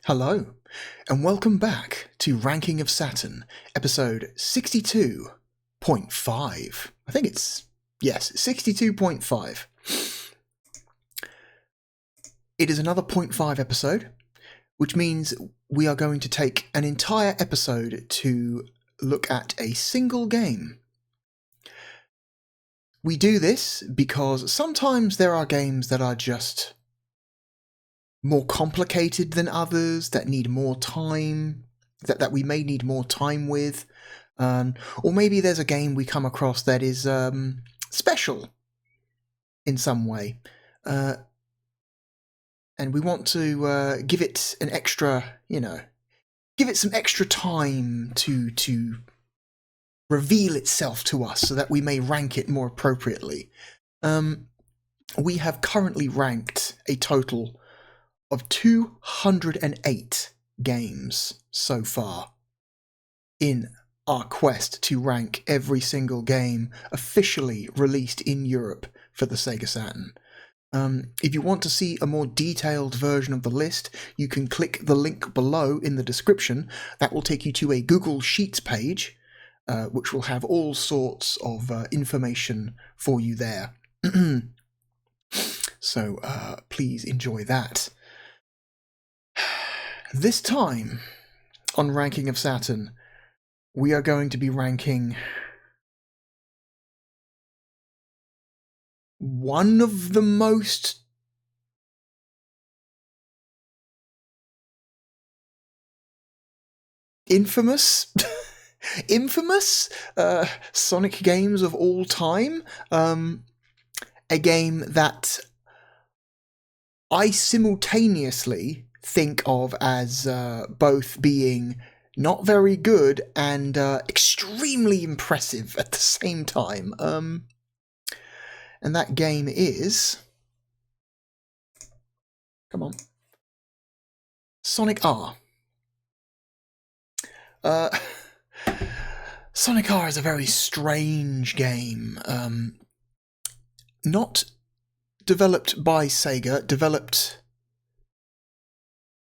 Hello, and welcome back to Ranking of Saturn, episode 62.5. I think it's, yes, 62.5. It is another 0.5 episode, which means we are going to take an entire episode to look at a single game. We do this because sometimes there are games that are just more complicated than others, that need more time, that we may need more time with, or maybe there's a game we come across that is special in some way, and we want to give it an extra, give it some extra time to reveal itself to us so that we may rank it more appropriately. We have currently ranked a total of 208 games so far in our quest to rank every single game officially released in Europe for the Sega Saturn. If you want to see a more detailed version of the list, you can click the link below in the description. That will take you to a Google Sheets page, which will have all sorts of information for you there. So please enjoy that. This time, on Ranking of Saturn, we are going to be ranking one of the most infamous Sonic games of all time. A game that I simultaneously think of as both being not very good and extremely impressive at the same time. And that game is... Come on. Sonic R. Sonic R is a very strange game. Not developed by Sega, developed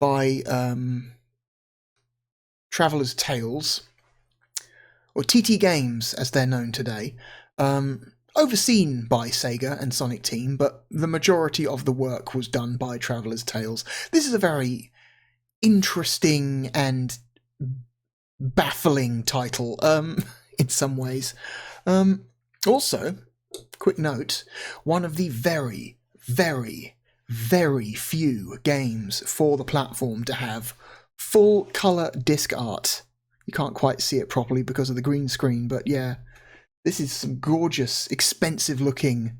by Traveller's Tales, or TT Games as they're known today, overseen by Sega and Sonic Team, but the majority of the work was done by Traveller's Tales. This is a very interesting and baffling title, in some ways. Also, quick note, one of the very, very, very few games for the platform to have full colour disc art. You can't quite see it properly because of the green screen, but yeah, this is some gorgeous, expensive looking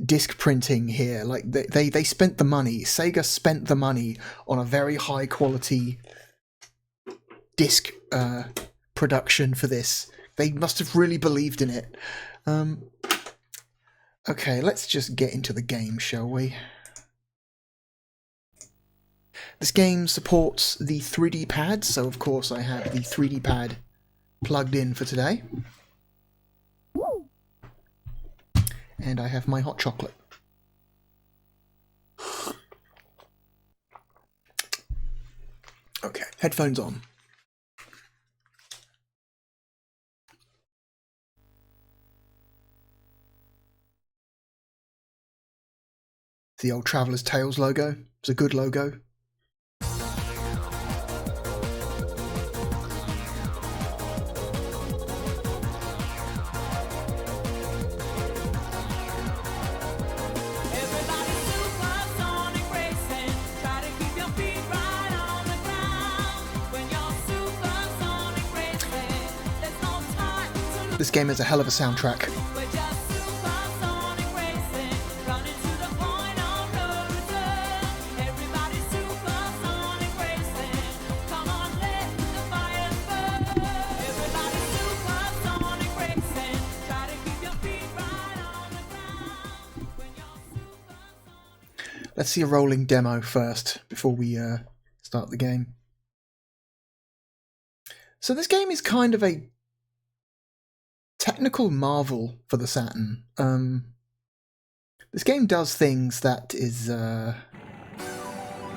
disc printing here. Like they spent the money. Sega spent the money on a very high quality disc production for this. They must have really believed in it. Okay, let's just get into the game, shall we? This game supports the 3D pad, so of course I have the 3D pad plugged in for today. And I have my hot chocolate. Okay, headphones on. The old Traveller's Tales logo. It's a good logo. This game has a hell of a soundtrack. Let's see a rolling demo first before we start the game. So this game is kind of a technical marvel for the Saturn. This game does things that is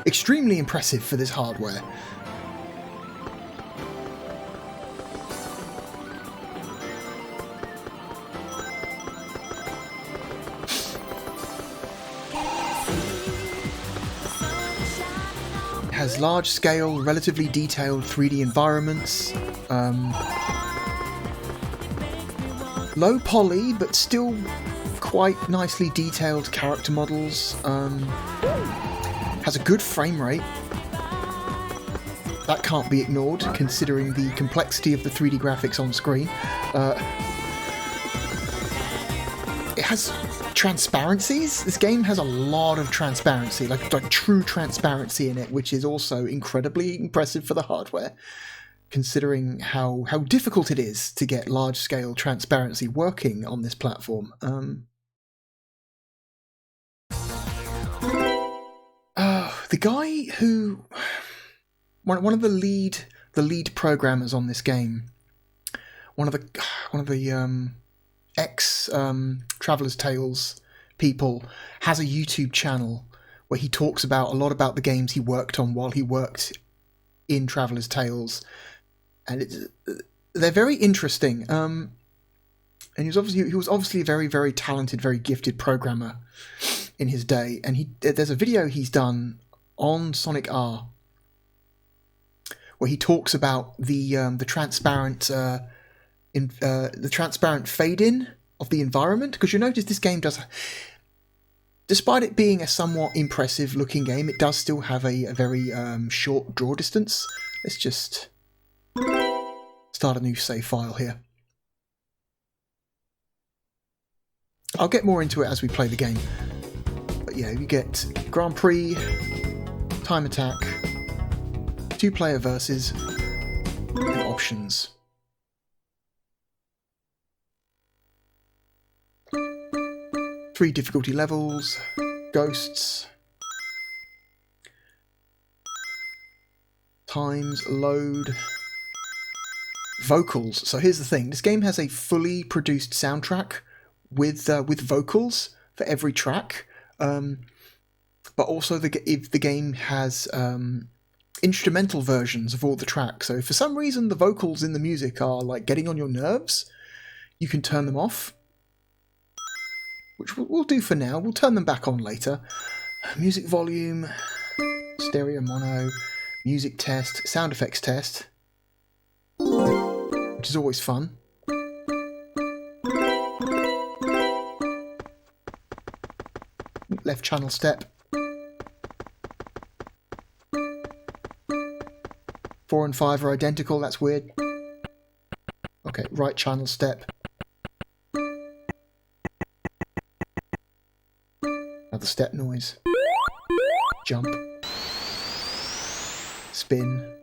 extremely impressive for this hardware. It has large-scale, relatively detailed 3D environments. Low poly, but still quite nicely detailed character models. Has a good frame rate. That can't be ignored, considering the complexity of the 3D graphics on screen. It has transparencies. This game has a lot of transparency, like true transparency in it, which is also incredibly impressive for the hardware, considering how difficult it is to get large-scale transparency working on this platform. The guy who... One of the lead programmers on this game, one of the ex Traveller's Tales people, has a YouTube channel where he talks a lot about the games he worked on while he worked in Traveller's Tales, and they're very interesting. And he was obviously a very, very talented, very gifted programmer in his day. And there's a video he's done on Sonic R where he talks about the transparent fade-in of the environment, because you notice this game does, despite it being a somewhat impressive-looking game, it does still have a very short draw distance. Let's just start a new save file here. I'll get more into it as we play the game. But yeah, you get Grand Prix, Time Attack, 2-player versus, and options. Three difficulty levels, ghosts, times, load, vocals. So here's the thing, this game has a fully produced soundtrack with vocals for every track, but also the game has instrumental versions of all the tracks. So if for some reason the vocals in the music are like getting on your nerves, you can turn them off, which we'll do for now. We'll turn them back on later. Music volume, stereo mono, music test, sound effects test, which is always fun. Left channel step. 4 and 5 are identical, that's weird. Okay, right channel step. Another step noise. Jump. Spin.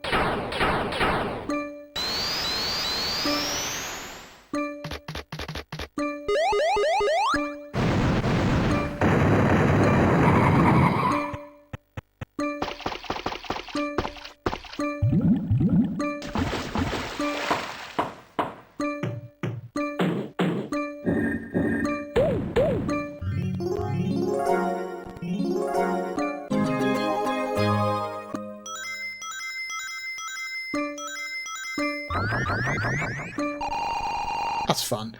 That's fun.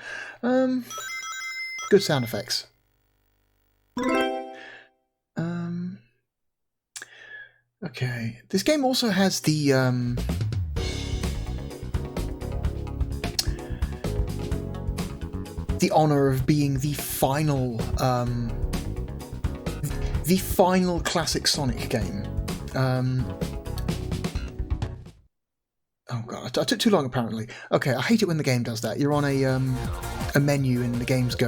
Good sound effects. Okay. This game also has the honor of being the final classic Sonic game. Oh god, I took too long apparently. Okay, I hate it when the game does that. You're on a menu and the game's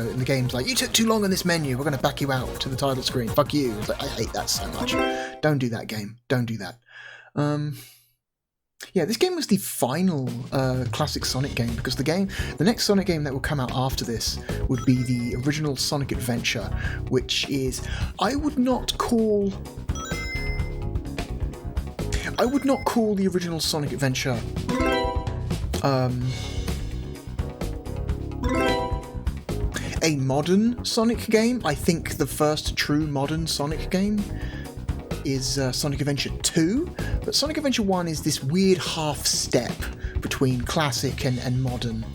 like, you took too long on this menu, we're going to back you out to the title screen. Fuck you. It's like, I hate that so much. Don't do that, game. Don't do that. Yeah, this game was the final classic Sonic game, because the next Sonic game that will come out after this would be the original Sonic Adventure, which is, I would not call the original Sonic Adventure a modern Sonic game. I think the first true modern Sonic game is Sonic Adventure 2, but Sonic Adventure 1 is this weird half step between classic and modern.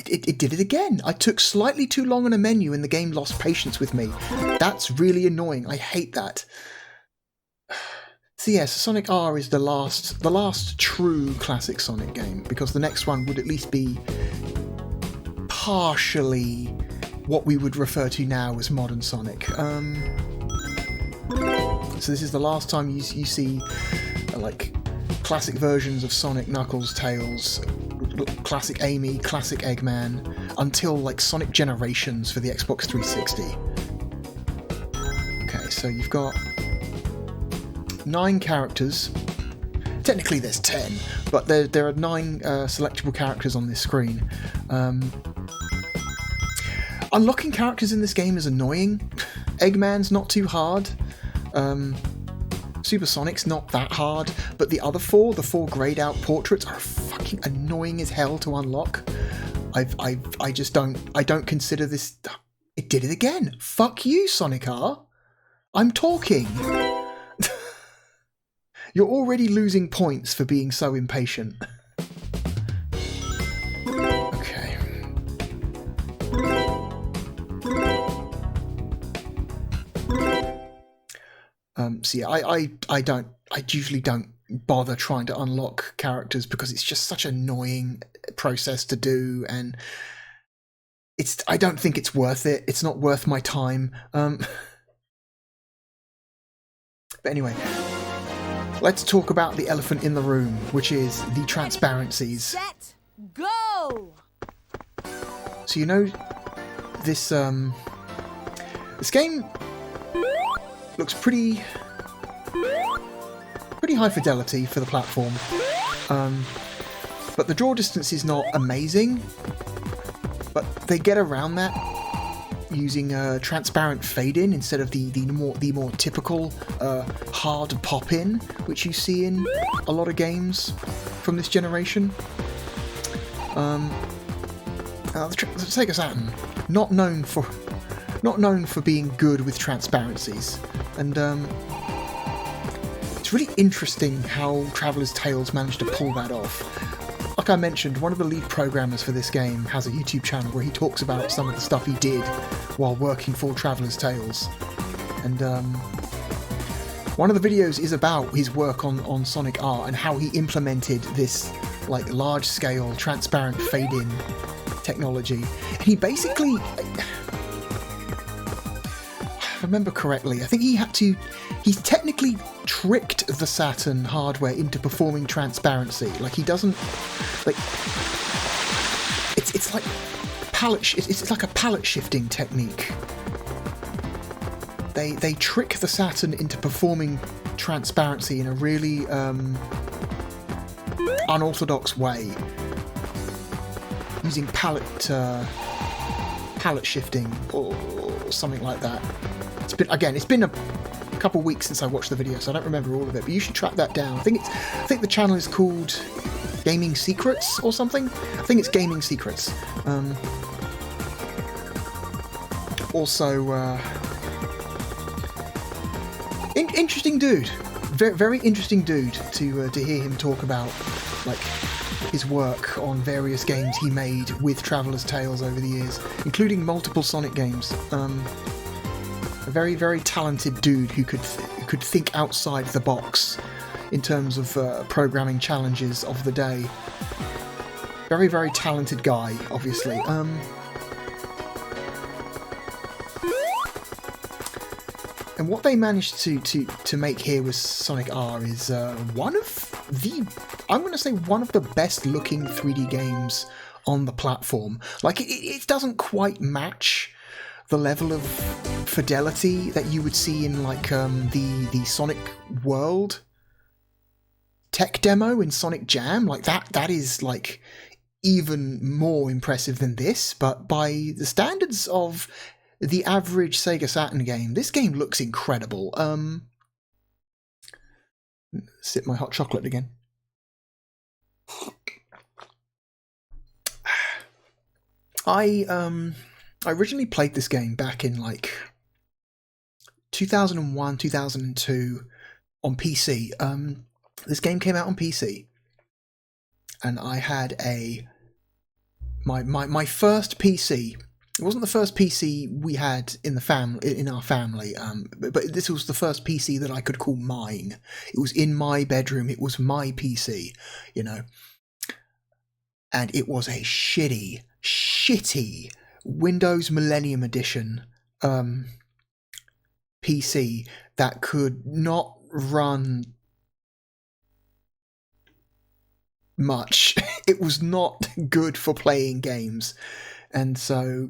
It did it again. I took slightly too long on a menu and the game lost patience with me. That's really annoying. I hate that. So yes, Sonic R is the last true classic Sonic game, because the next one would at least be partially what we would refer to now as modern Sonic. So this is the last time you see like classic versions of Sonic, Knuckles, Tails, classic Amy, classic Eggman, until like Sonic Generations for the Xbox 360. Okay, so you've got 9 characters. Technically there's 10, but there are 9 selectable characters on this screen. Unlocking characters in this game is annoying. Eggman's not too hard. Supersonic's not that hard, but the other 4, the 4 grayed out portraits, are fucking annoying as hell to unlock. I just don't consider this. It did it again. Fuck you, Sonic R. I'm talking. You're already losing points for being so impatient. Okay. So yeah, I usually don't bother trying to unlock characters because it's just such an annoying process to do, and I don't think it's worth it. It's not worth my time. But anyway, let's talk about the elephant in the room, which is the transparencies. Set, go! So you know, this game looks pretty high fidelity for the platform, but the draw distance is not amazing, but they get around that using a transparent fade-in instead of the more typical hard pop-in, which you see in a lot of games from this generation. The Sega Saturn, not known for being good with transparencies, and it's really interesting how Traveller's Tales managed to pull that off. Like I mentioned, one of the lead programmers for this game has a YouTube channel where he talks about some of the stuff he did while working for Traveller's Tales, and one of the videos is about his work on Sonic R and how he implemented this like large-scale transparent fade-in technology. And he basically, if I remember correctly, I think he technically tricked the Saturn hardware into performing transparency. Like, he doesn't, like, it's like it's like a palette shifting technique. They trick the Saturn into performing transparency in a really unorthodox way, using palette shifting or something like that. It's been a couple weeks since I watched the video, so I don't remember all of it, but you should track that down. I think the channel is called Gaming Secrets or something. I think it's Gaming Secrets. Interesting dude, very interesting dude to hear him talk about like his work on various games he made with Traveller's Tales over the years, including multiple Sonic games. A very, very talented dude who could think outside the box in terms of programming challenges of the day. Very, very talented guy, obviously. And what they managed to make here with Sonic R is one of the best looking 3D games on the platform. Like, it doesn't quite match the level of fidelity that you would see in like the Sonic World tech demo in Sonic Jam. Like that is like even more impressive than this, but by the standards of the average Sega Saturn game, this game looks incredible. Sip my hot chocolate again. I originally played this game back in like 2001, 2002 on PC. This game came out on PC, and I had my first PC. It wasn't the first PC we had in our family, but this was the first PC that I could call mine. It was in my bedroom. It was my PC, you know. And it was a shitty Windows Millennium Edition PC that could not run much. It was not good for playing games. And so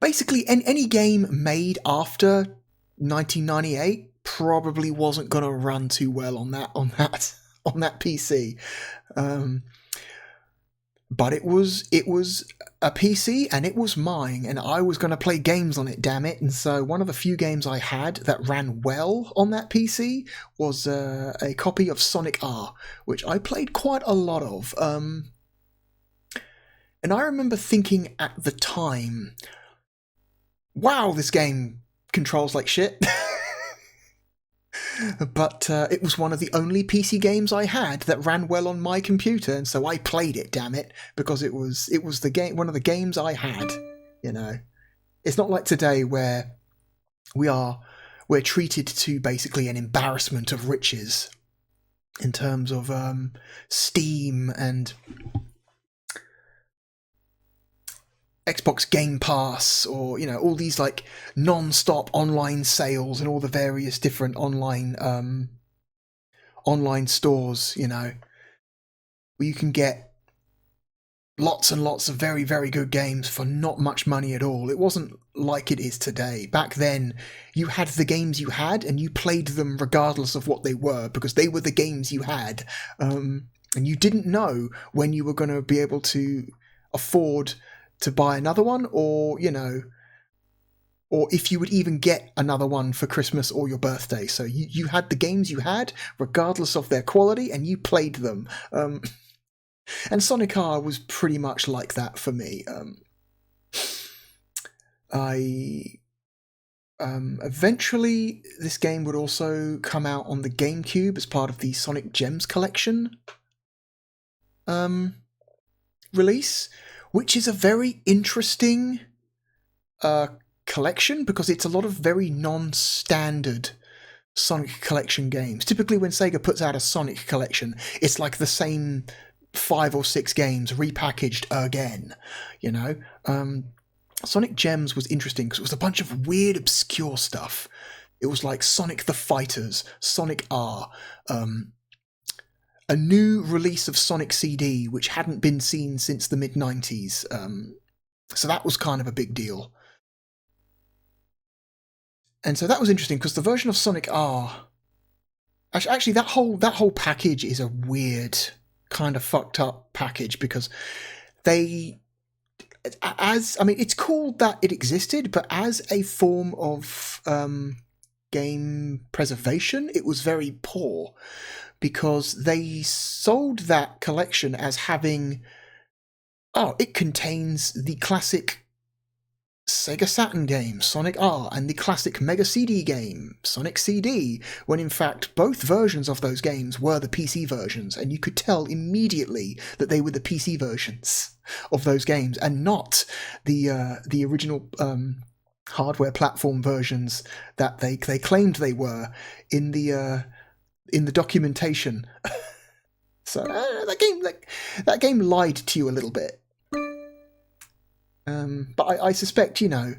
basically any game made after 1998 probably wasn't going to run too well on that PC. But it was a PC, and it was mine, and I was going to play games on it, damn it. And so one of the few games I had that ran well on that PC was a copy of Sonic R, which I played quite a lot of. And I remember thinking at the time, wow, this game controls like shit. But it was one of the only PC games I had that ran well on my computer, and so I played it, damn it, because it was the game, one of the games I had, you know. It's not like today where we're treated to basically an embarrassment of riches in terms of Steam and Xbox Game Pass, or, you know, all these like non-stop online sales and all the various different online stores, you know, where you can get lots and lots of very, very good games for not much money at all. It wasn't like it is today. Back then, you had the games you had, and you played them regardless of what they were, because they were the games you had, and you didn't know when you were going to be able to afford to buy another one, or, you know, or if you would even get another one for Christmas or your birthday. So you had the games you had, regardless of their quality, and you played them. And Sonic R was pretty much like that for me. Eventually, this game would also come out on the GameCube as part of the Sonic Gems collection release, which is a very interesting collection, because it's a lot of very non-standard Sonic collection games. Typically when Sega puts out a Sonic collection, it's like the same 5 or 6 games repackaged again, you know. Sonic Gems was interesting because it was a bunch of weird, obscure stuff. It was like Sonic the Fighters, Sonic R, a new release of Sonic CD, which hadn't been seen since the mid-90s. So that was kind of a big deal. And so that was interesting, because the version of Sonic R... Actually, that whole package is a weird, kind of fucked up package, because it's cool that it existed, but as a form of game preservation, it was very poor, because they sold that collection as having, it contains the classic Sega Saturn game, Sonic R, and the classic Mega CD game, Sonic CD, when in fact both versions of those games were the PC versions, and you could tell immediately that they were the PC versions of those games, and not the original hardware platform versions that they claimed they were in the documentation. So that game lied to you a little bit. But I suspect, you know,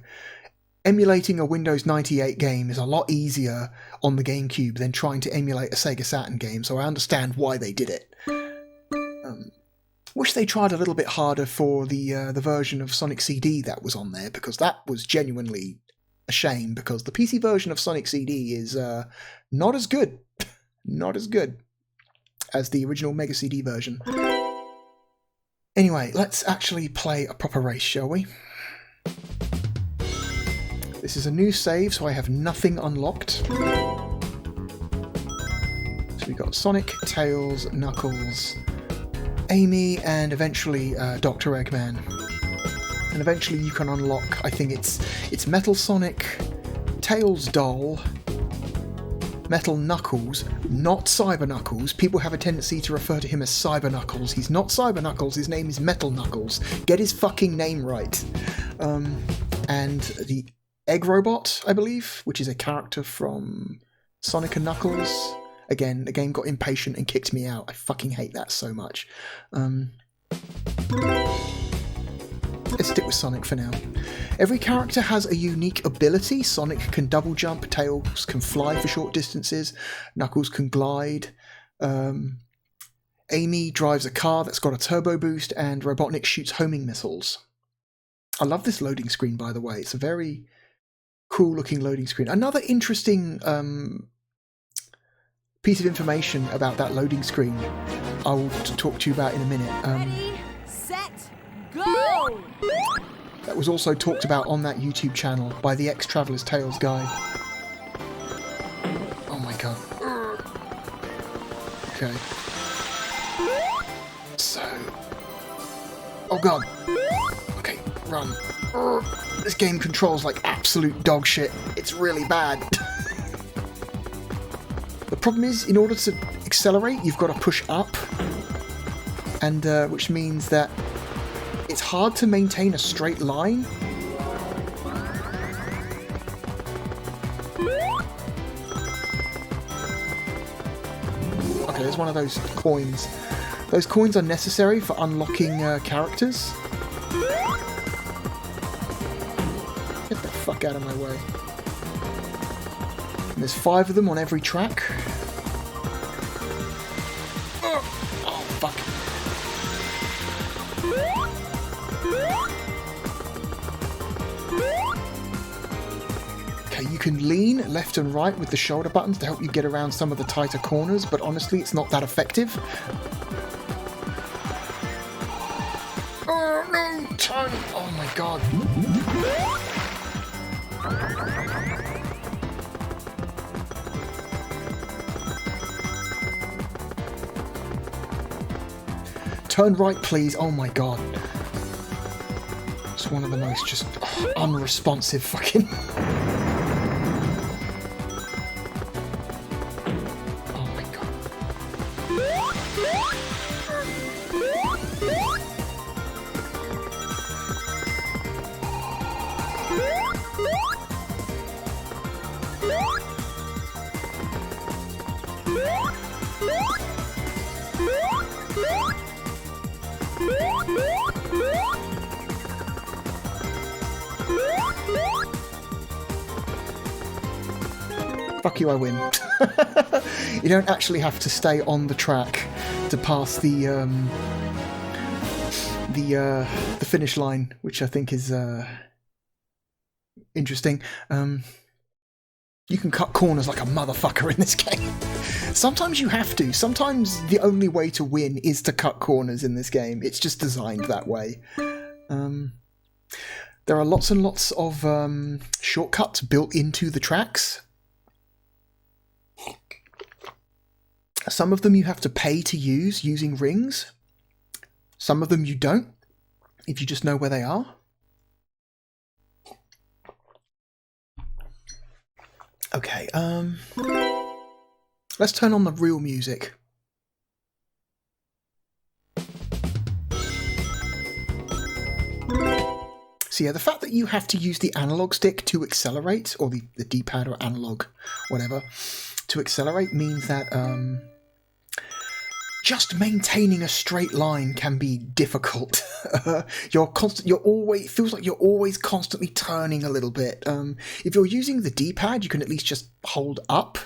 emulating a Windows 98 game is a lot easier on the GameCube than trying to emulate a Sega Saturn game, so I understand why they did it. Wish they tried a little bit harder for the version of Sonic CD that was on there, because that was genuinely a shame, because the PC version of Sonic CD is not as good. Not as good as the original Mega CD version. Anyway, let's actually play a proper race, shall we? This is a new save, so I have nothing unlocked. So we've got Sonic, Tails, Knuckles, Amy, and eventually Dr. Eggman. And eventually you can unlock, I think it's Metal Sonic, Tails' doll, Metal Knuckles, not Cyber Knuckles. People have a tendency to refer to him as Cyber Knuckles. He's not Cyber Knuckles, his name is Metal Knuckles. Get his fucking name right. And the Egg Robot, I believe, which is a character from Sonic and Knuckles. Again, the game got impatient and kicked me out. I fucking hate that so much. Let's stick with Sonic for now. Every character has a unique ability. Sonic can double jump, Tails can fly for short distances, Knuckles can glide, Amy drives a car that's got a turbo boost, and Robotnik shoots homing missiles. I love this loading screen, by the way. It's a very cool looking loading screen. Another interesting piece of information about that loading screen I'll talk to you about in a minute. Ready, set, go! That was also talked about on that YouTube channel by the Ex-Traveler's Tales guy. Oh my god. Okay. So... Oh god. Okay, run. This game controls like absolute dog shit. It's really bad. The problem is, in order to accelerate, you've got to push up. And, which means that it's hard to maintain a straight line. Okay, there's one of those coins. Those coins are necessary for unlocking characters. Get the fuck out of my way. And there's 5 of them on every track. Oh, fuck. Okay, you can lean left and right with the shoulder buttons to help you get around some of the tighter corners, but honestly, it's not that effective. Oh, no! Turn! Oh my god. Turn right, please. Oh my god. It's one of the most just unresponsive fucking... Oh my god. Fuck you, I win. You don't actually have to stay on the track to pass the finish line, which I think is interesting. You can cut corners like a motherfucker in this game. Sometimes you have to. Sometimes the only way to win is to cut corners in this game. It's just designed that way. There are lots and lots of shortcuts built into the tracks. Some of them you have to pay to use using rings. Some of them you don't, if you just know where they are. Okay, let's turn on the real music. So yeah, the fact that you have to use the analog stick to accelerate, or the D-pad or analog, whatever, to accelerate means that just maintaining a straight line can be difficult. It feels like you're always constantly turning a little bit. If you're using the D-pad, you can at least just hold up,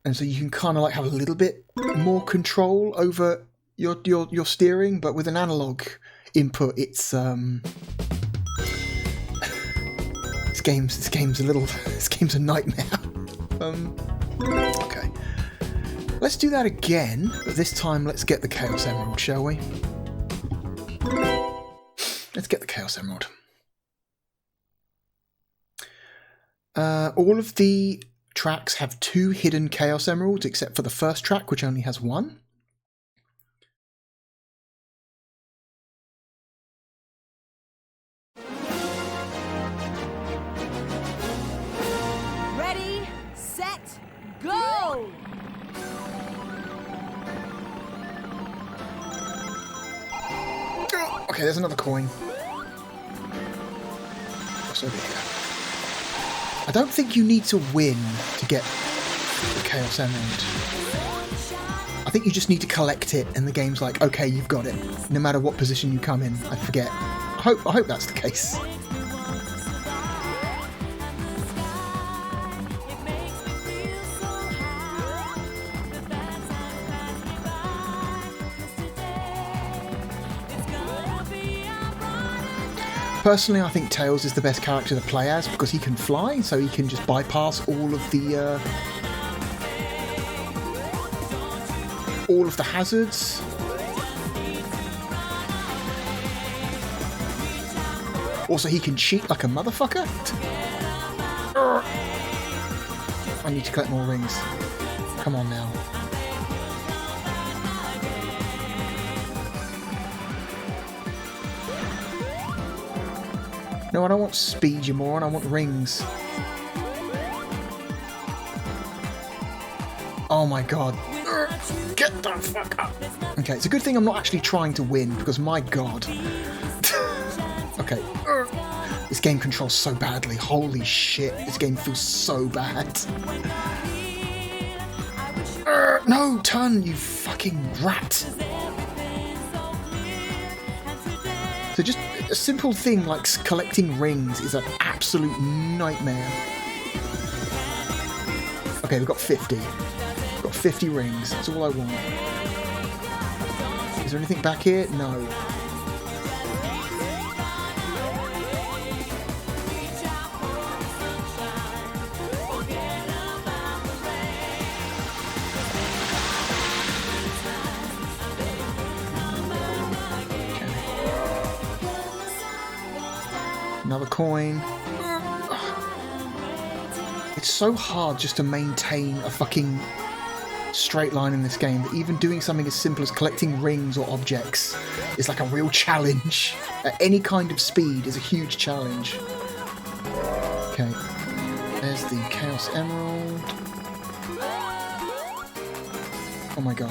and so you can kind of like have a little bit more control over your steering. But with an analog input, it's this game's a nightmare. Okay. Let's do that again, but this time let's get the Chaos Emerald, shall we? Let's get the Chaos Emerald. All of the tracks have 2 hidden Chaos Emeralds, except for the first track, which only has 1. go! Okay, there's another coin. So there you go. I don't think you need to win to get the Chaos Emerald. I think you just need to collect it, and the game's like, okay, you've got it. No matter what position you come in. I forget. I hope that's the case. Personally, I think Tails is the best character to play as because he can fly, so he can just bypass all of the hazards. Also, he can cheat like a motherfucker. I need to collect more rings. Come on now. No, I don't want speed, you moron. I want rings. Oh my god. Get the fuck up. Okay, it's a good thing I'm not actually trying to win, because my god. Okay. This game controls so badly. Holy shit. This game feels so bad. No, turn, you fucking rat. So just a simple thing like collecting rings is an absolute nightmare. Okay, we've got 50. We've got 50 rings. That's all I want. Is there anything back here? No. Another coin. It's so hard just to maintain a fucking straight line in this game that even doing something as simple as collecting rings or objects is like a real challenge. At any kind of speed is a huge challenge. Okay. There's the Chaos Emerald. Oh my god.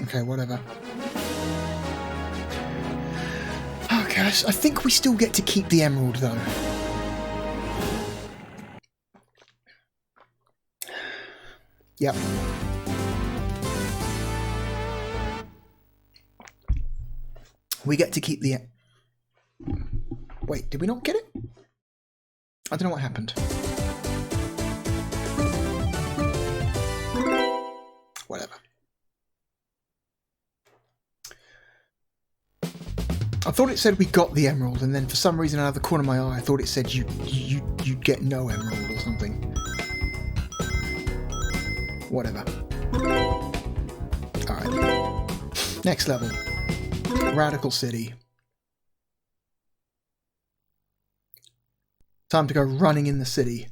Okay, whatever. Okay, I think we still get to keep the emerald, though. Yep. We get to keep the... Wait, did we not get it? I don't know what happened. Whatever. I thought it said we got the emerald, and then for some reason out of the corner of my eye I thought it said you'd get no emerald or something. Whatever. Alright. Next level. Radical City. Time to go running in the city.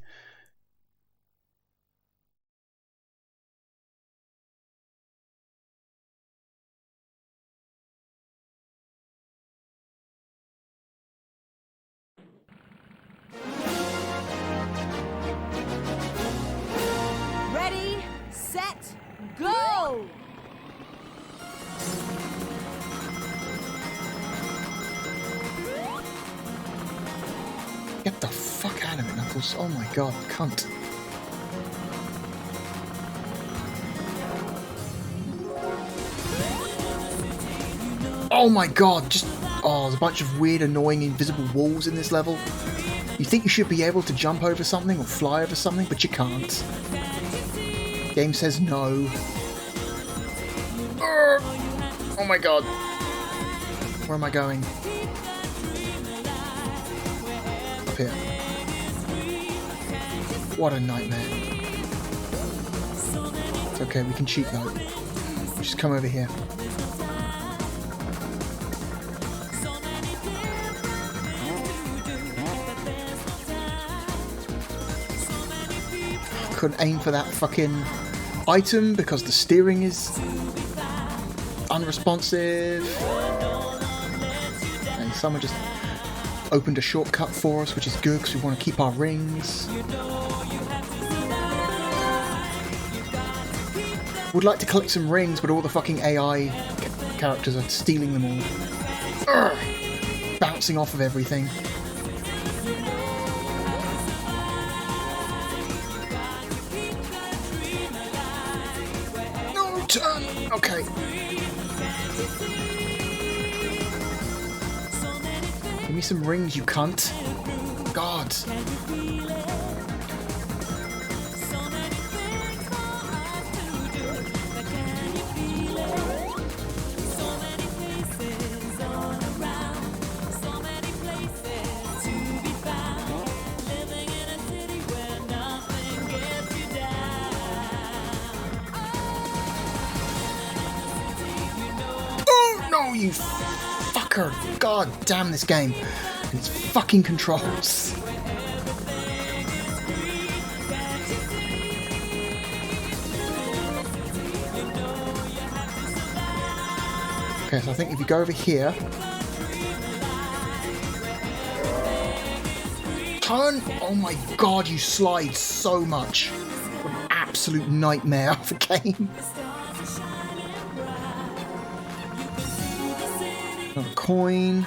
Ready, set, go! Get the fuck out of it, Knuckles. Oh my god, cunt. Oh my god, just... Oh, there's a bunch of weird, annoying, invisible walls in this level. You think you should be able to jump over something or fly over something, but you can't. Game says no. Oh my god. Where am I going? Up here. What a nightmare. It's okay, we can cheat though. Just come over here. Couldn't aim for that fucking item because the steering is unresponsive. And Someone just opened a shortcut for us, which is good because we want to keep our rings. Would like to collect some rings, but all the fucking AI characters are stealing them all. Urgh! Bouncing off of everything. No, turn! Okay. Give me some rings, you cunt. God. You fucker! God damn this game and its fucking controls. Okay, so I think if you go over here, turn. Oh my god, you slide so much. What an absolute nightmare of a game. Another coin.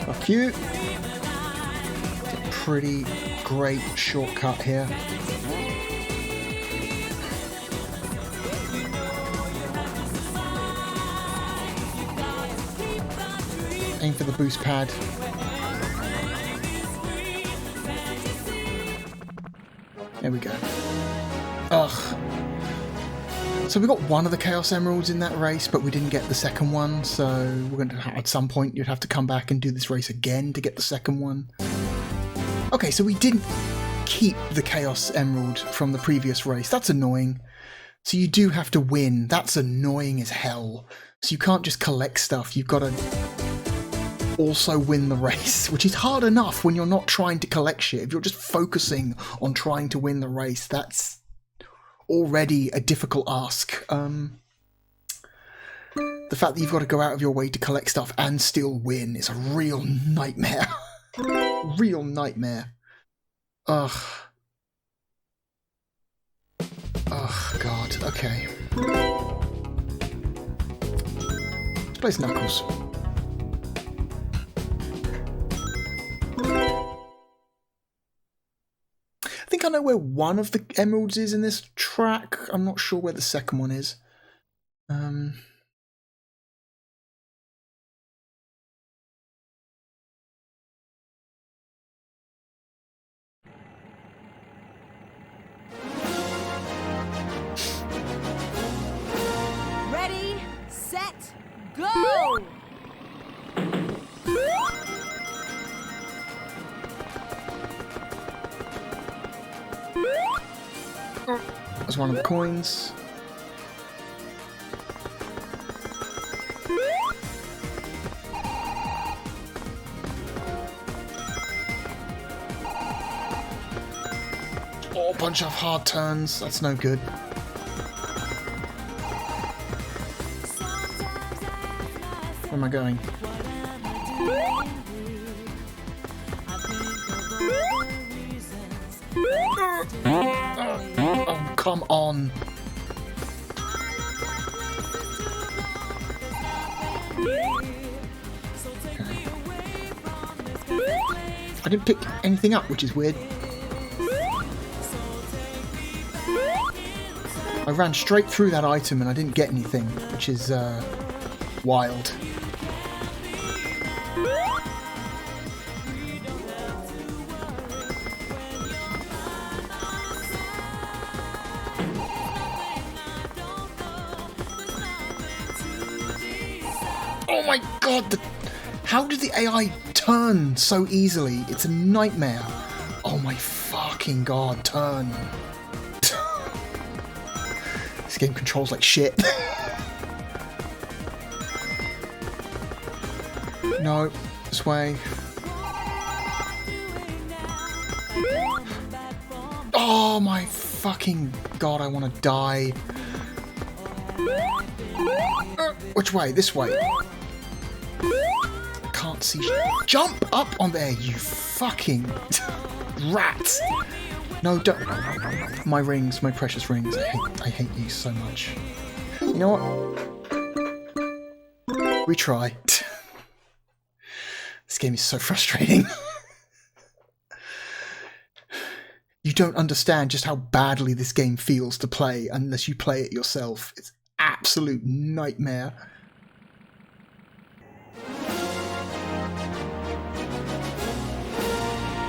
Fuck you. It's a pretty great shortcut here. Aim for the boost pad. There we go. Ugh. So we got one of the Chaos Emeralds in that race, but we didn't get the second one, so we're going to, at some point, you'd have to come back and do this race again to get the second one. Okay, so we didn't keep the Chaos Emerald from the previous race. That's annoying. So you do have to win. That's annoying as hell. So you can't just collect stuff. You've got to also win the race, which is hard enough when you're not trying to collect shit. If you're just focusing on trying to win the race, that's already a difficult ask. The fact that you've got to go out of your way to collect stuff and still win is a real nightmare. Real nightmare. Ugh. Ugh, God. Okay. Let's play some Knuckles. I think I know where one of the emeralds is in this track. I'm not sure where the second one is. Ready, set, go! That's one of the coins. Oh, a bunch of hard turns. That's no good. Where am I going? Oh, come on. Okay. I didn't pick anything up, which is weird. I ran straight through that item and I didn't get anything, which is wild. Oh my god, how did the AI turn so easily? It's a nightmare. Oh my fucking god, turn. This game controls like shit. No, this way. Oh my fucking god, I want to die. Which way? This way. Can't see. Jump up on there, you fucking rat. No, don't. My rings, my precious rings. I hate you so much. You know what? Retry. This game is so frustrating. You don't understand just how badly this game feels to play unless you play it yourself. It's absolute nightmare.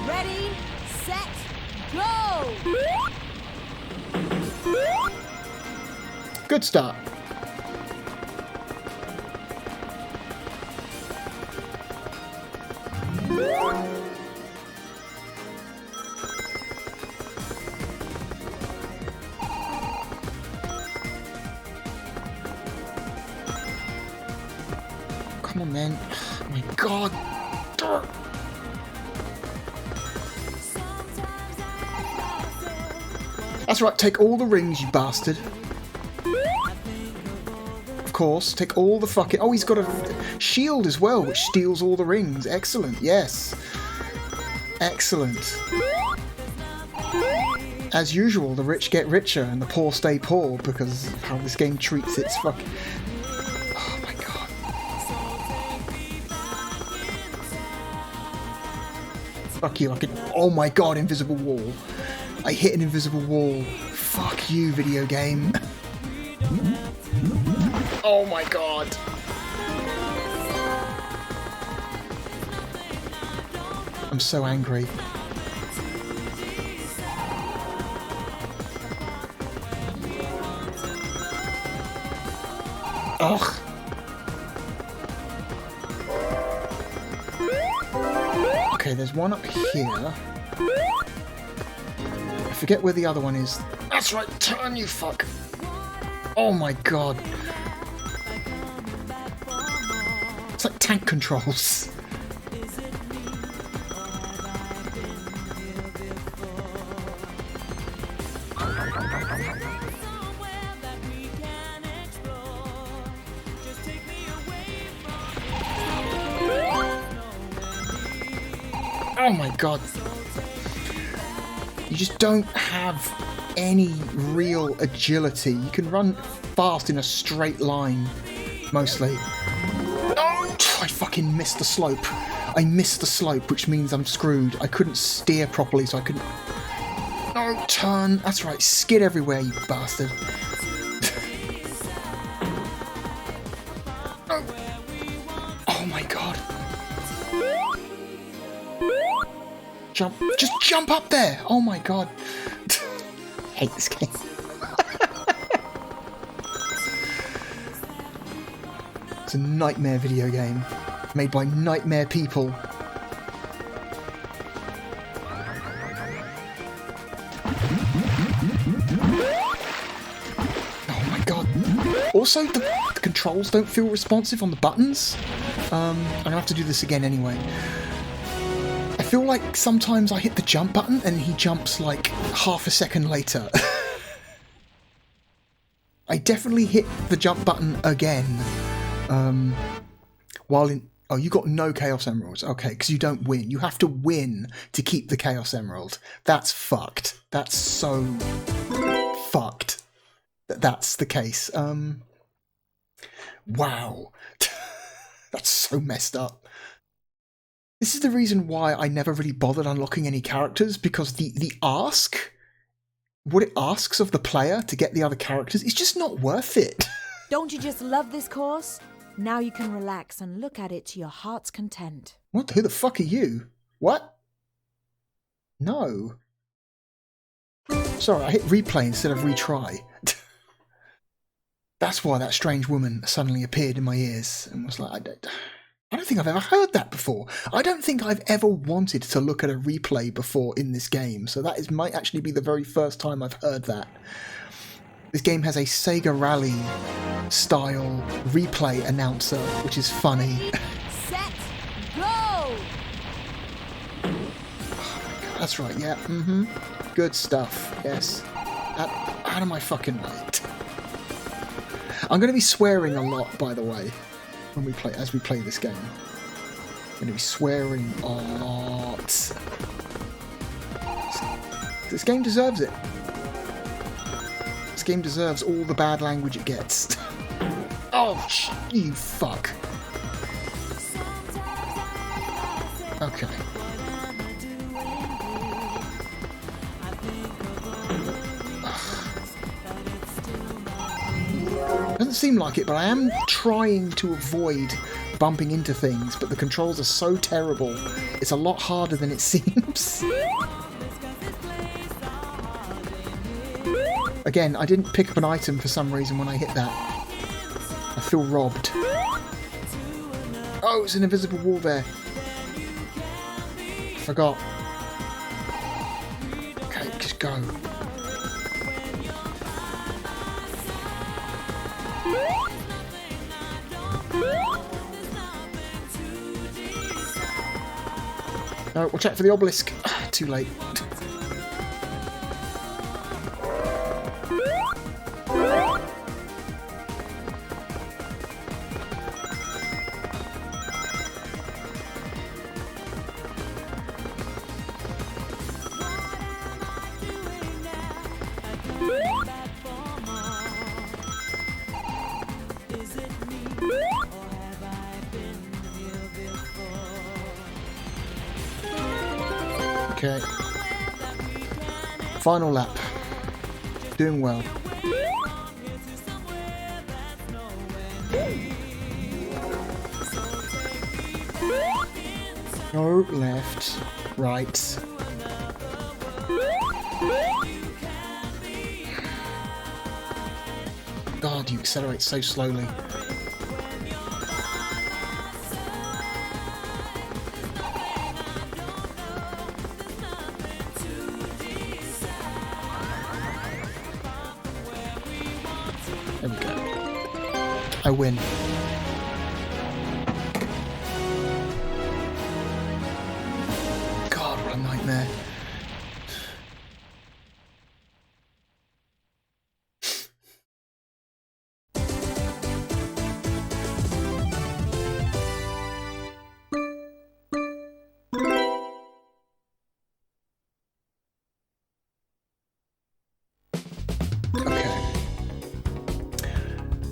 Ready, set, go! Good start. Come on, man. Oh my god. That's right, take all the rings, you bastard. Of course, take all the fucking... Oh, he's got a shield as well, which steals all the rings. Excellent, yes. Excellent. As usual, the rich get richer and the poor stay poor because of how this game treats its fucking... Oh my god. Fuck you, I can... Oh my god, invisible wall. I hit an invisible wall. Fuck you, video game. Oh my god. I'm so angry. Ugh. Okay, there's one up here. I forget where the other one is. That's right, turn, you fuck. Oh my god. It's like tank controls. Oh my god. You just don't have any real agility. You can run fast in a straight line, mostly. Oh, I fucking missed the slope. I missed the slope, which means I'm screwed. I couldn't steer properly, so I couldn't... No, turn. That's right, skid everywhere, you bastard. Oh my god. Jump. Just jump up there! Oh my god. I hate this game. It's a nightmare video game. Made by nightmare people. Oh my god. Also, the controls don't feel responsive on the buttons. I'm gonna have to do this again anyway. I feel like sometimes I hit the jump button and he jumps like half a second later. I definitely hit the jump button again. While in... Oh, you got no Chaos Emeralds. Okay, because you don't win. You have to win to keep the Chaos Emerald. That's fucked. That's so fucked. That's the case. Wow. That's so messed up. This is the reason why I never really bothered unlocking any characters, because the ask, what it asks of the player to get the other characters, is just not worth it. Don't you just love this course? Now you can relax and look at it to your heart's content. What? Who the fuck are you? What? No. Sorry, I hit replay instead of retry. That's why that strange woman suddenly appeared in my ears and was like, I don't think I've ever heard that before. I don't think I've ever wanted to look at a replay before in this game, so that might actually be the very first time I've heard that. This game has a Sega Rally style replay announcer, which is funny. Set, go! That's right, yeah, Good stuff, yes. Out of my fucking way. I'm going to be swearing a lot, by the way, as we play this game. I'm going to be swearing a lot. This game deserves it. This game deserves all the bad language it gets. Oh, you fuck. Okay. Doesn't seem like it, but I am trying to avoid bumping into things, but the controls are so terrible, it's a lot harder than it seems. Again, I didn't pick up an item for some reason when I hit that. I feel robbed. Oh, it's an invisible wall there. Forgot. Okay, just go. No, watch out for the obelisk. Too late. Okay. Final lap. Doing well. No, left, right. God, you accelerate so slowly. There we go. I win. God, what a nightmare.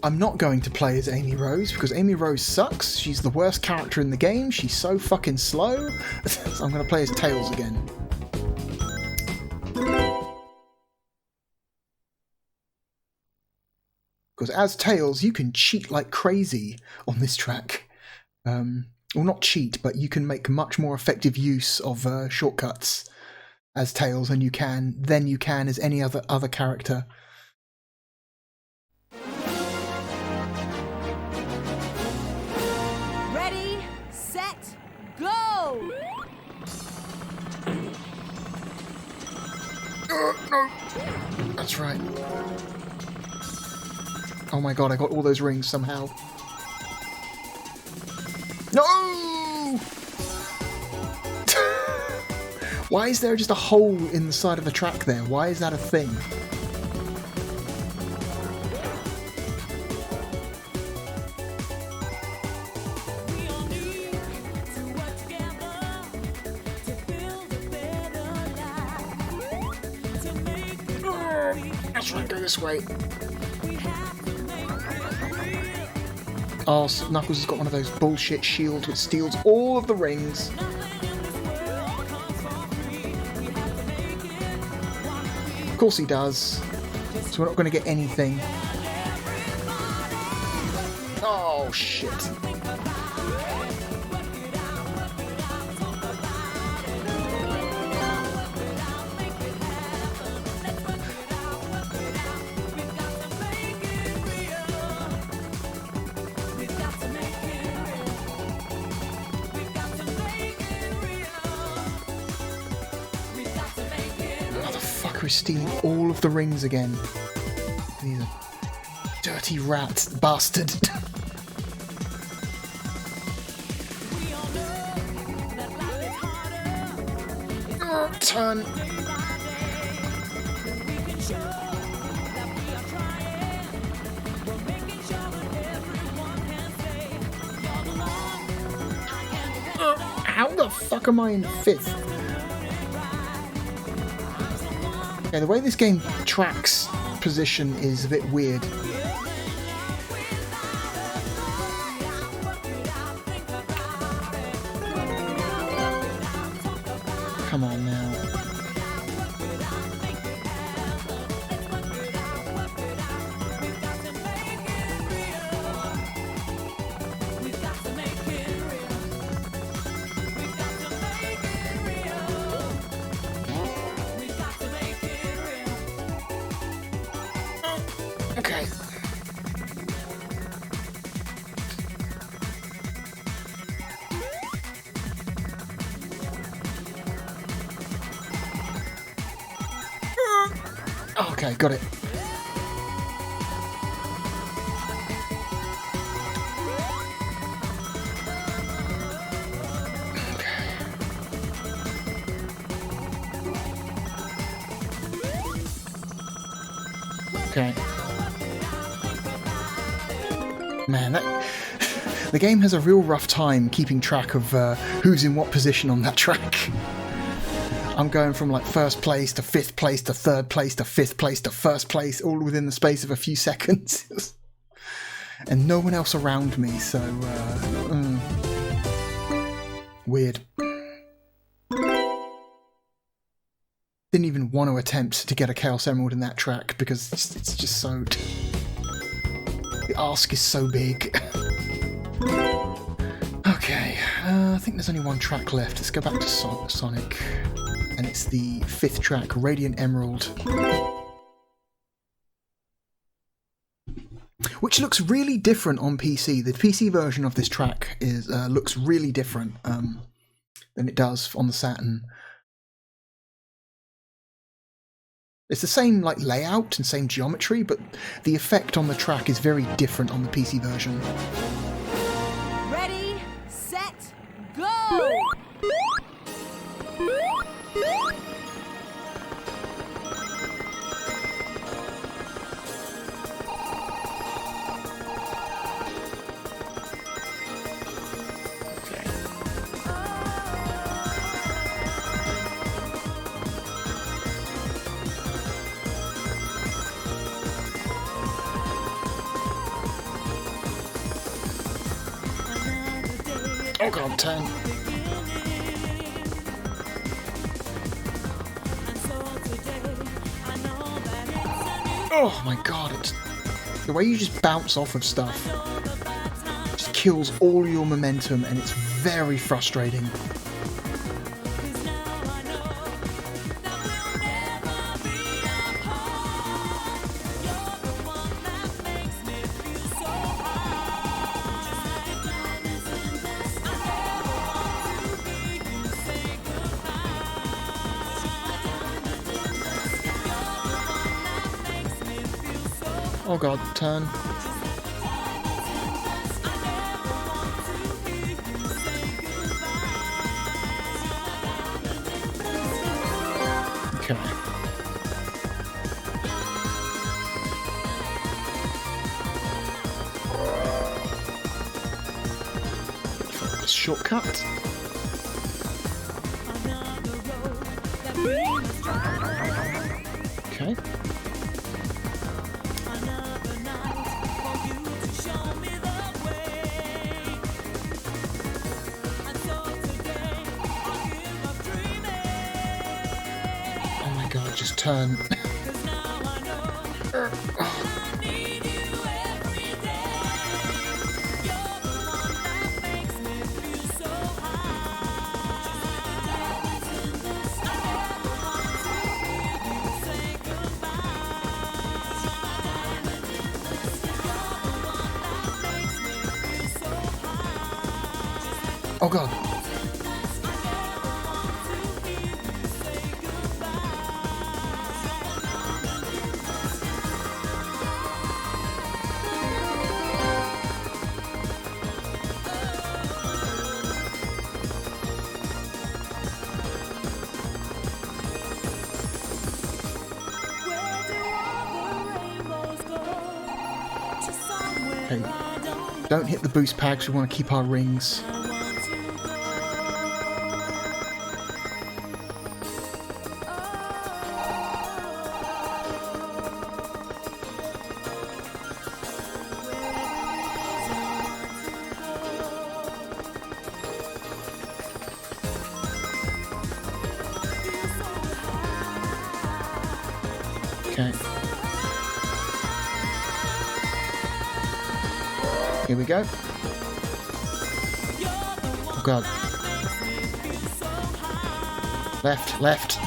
I'm not going to play as Amy Rose because Amy Rose sucks. She's the worst character in the game. She's so fucking slow. So I'm going to play as Tails again. Because as Tails, you can cheat like crazy on this track. Well, not cheat, but you can make much more effective use of shortcuts as Tails than you can as any other character. No! That's right. Oh my god, I got all those rings somehow. No! Why is there just a hole in the side of the track there? Why is that a thing? Let's try and go this way. Oh, Knuckles has got one of those bullshit shields which steals all of the rings. Of course he does. So we're not going to get anything. Oh, shit. Stealing all of the rings again. He's a dirty rat bastard. Turn. How the fuck am I in 5th? Okay, the way this game tracks position is a bit weird. Come on now. Okay. Okay, got it. Okay. Man, the game has a real rough time keeping track of who's in what position on that track. I'm going from like 1st place to 5th place to 3rd place to 5th place to 1st place, all within the space of a few seconds. And no one else around me, so weird. Didn't even want to attempt to get a Chaos Emerald in that track because it's just so... The ask is so big. Okay, I think there's only one track left. Let's go back to Sonic. And it's the 5th track, Radiant Emerald. Which looks really different on PC. The PC version of this track is looks really different than it does on the Saturn. It's the same like layout and same geometry, but the effect on the track is very different on the PC version. Ready, set, go! Oh god, 10. Oh my god, it's the way you just bounce off of stuff just kills all your momentum and it's very frustrating. Oh god, turn. Okay. Shortcut. Okay. Just turn. Oh god. Okay, don't hit the boost pads, we want to keep our rings. Okay. Here we go. Oh god. Left, left.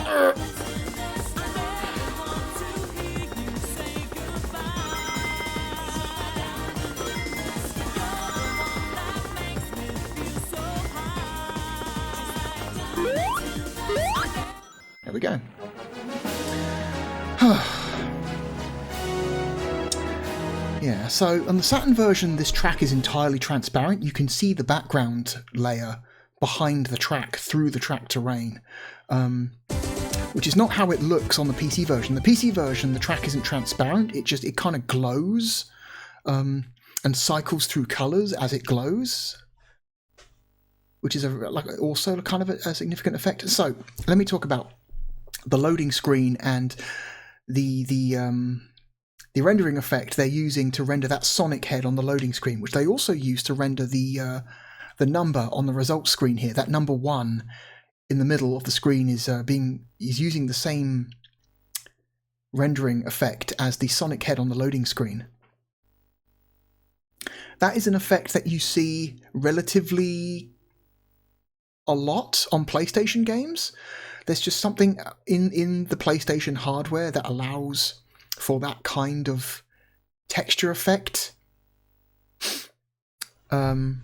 There we go. Yeah, so on the Saturn version, this track is entirely transparent. You can see the background layer behind the track through the track terrain, which is not how it looks on the PC version. The PC version, the track isn't transparent. It kind of glows and cycles through colors as it glows, which is also kind of a significant effect. So let me talk about the loading screen and the rendering effect they're using to render that Sonic head on the loading screen, which they also use to render the number on the results screen here. That number 1 in the middle of the screen is using the same rendering effect as the Sonic head on the loading screen. That is an effect that you see relatively a lot on PlayStation games. There's just something in the PlayStation hardware that allows for that kind of texture effect to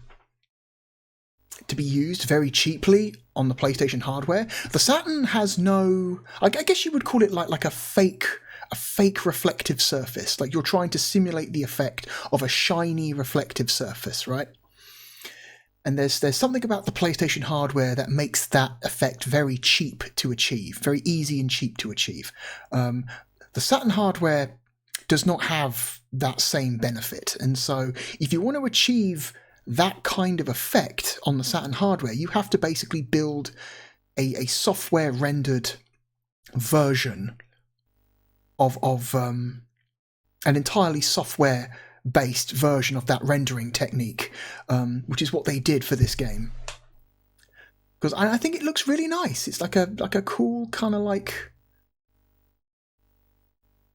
be used very cheaply on the PlayStation hardware. The Saturn has no, I guess you would call it like a fake reflective surface. Like you're trying to simulate the effect of a shiny reflective surface, right? And there's something about the PlayStation hardware that makes that effect very cheap to achieve, very easy and cheap to achieve. The Saturn hardware does not have that same benefit, and so if you want to achieve that kind of effect on the Saturn hardware, you have to basically build a software rendered version of an entirely software based version of that rendering technique, which is what they did for this game. Because I think it looks really nice. It's like a cool kind of like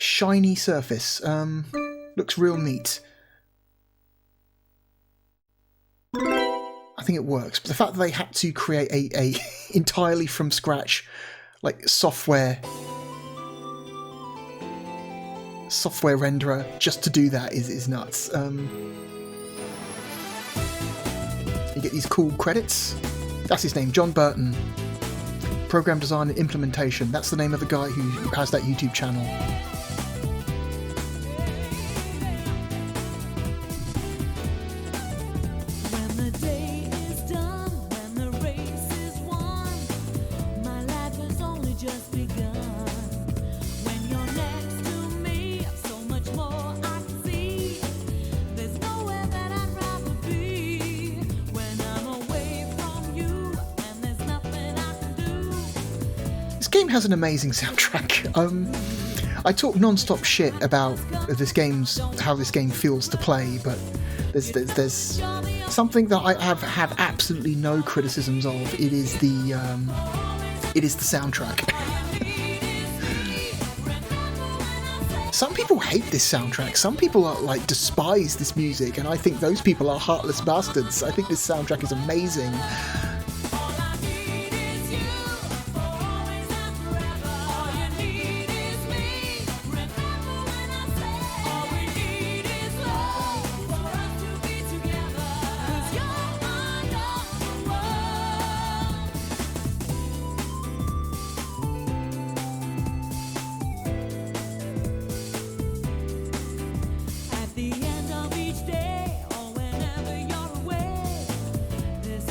shiny surface. Looks real neat. I think it works, but the fact that they had to create a entirely from scratch like software renderer just to do that is nuts. You get these cool credits. That's his name, John Burton. Program design and implementation. That's the name of the guy who has that YouTube channel. Has an amazing soundtrack. I talk non-stop shit about how this game feels to play, but there's something that I have absolutely no criticisms of. It is the soundtrack. Some people hate this soundtrack. Some people despise this music, and I think those people are heartless bastards. I think this soundtrack is amazing.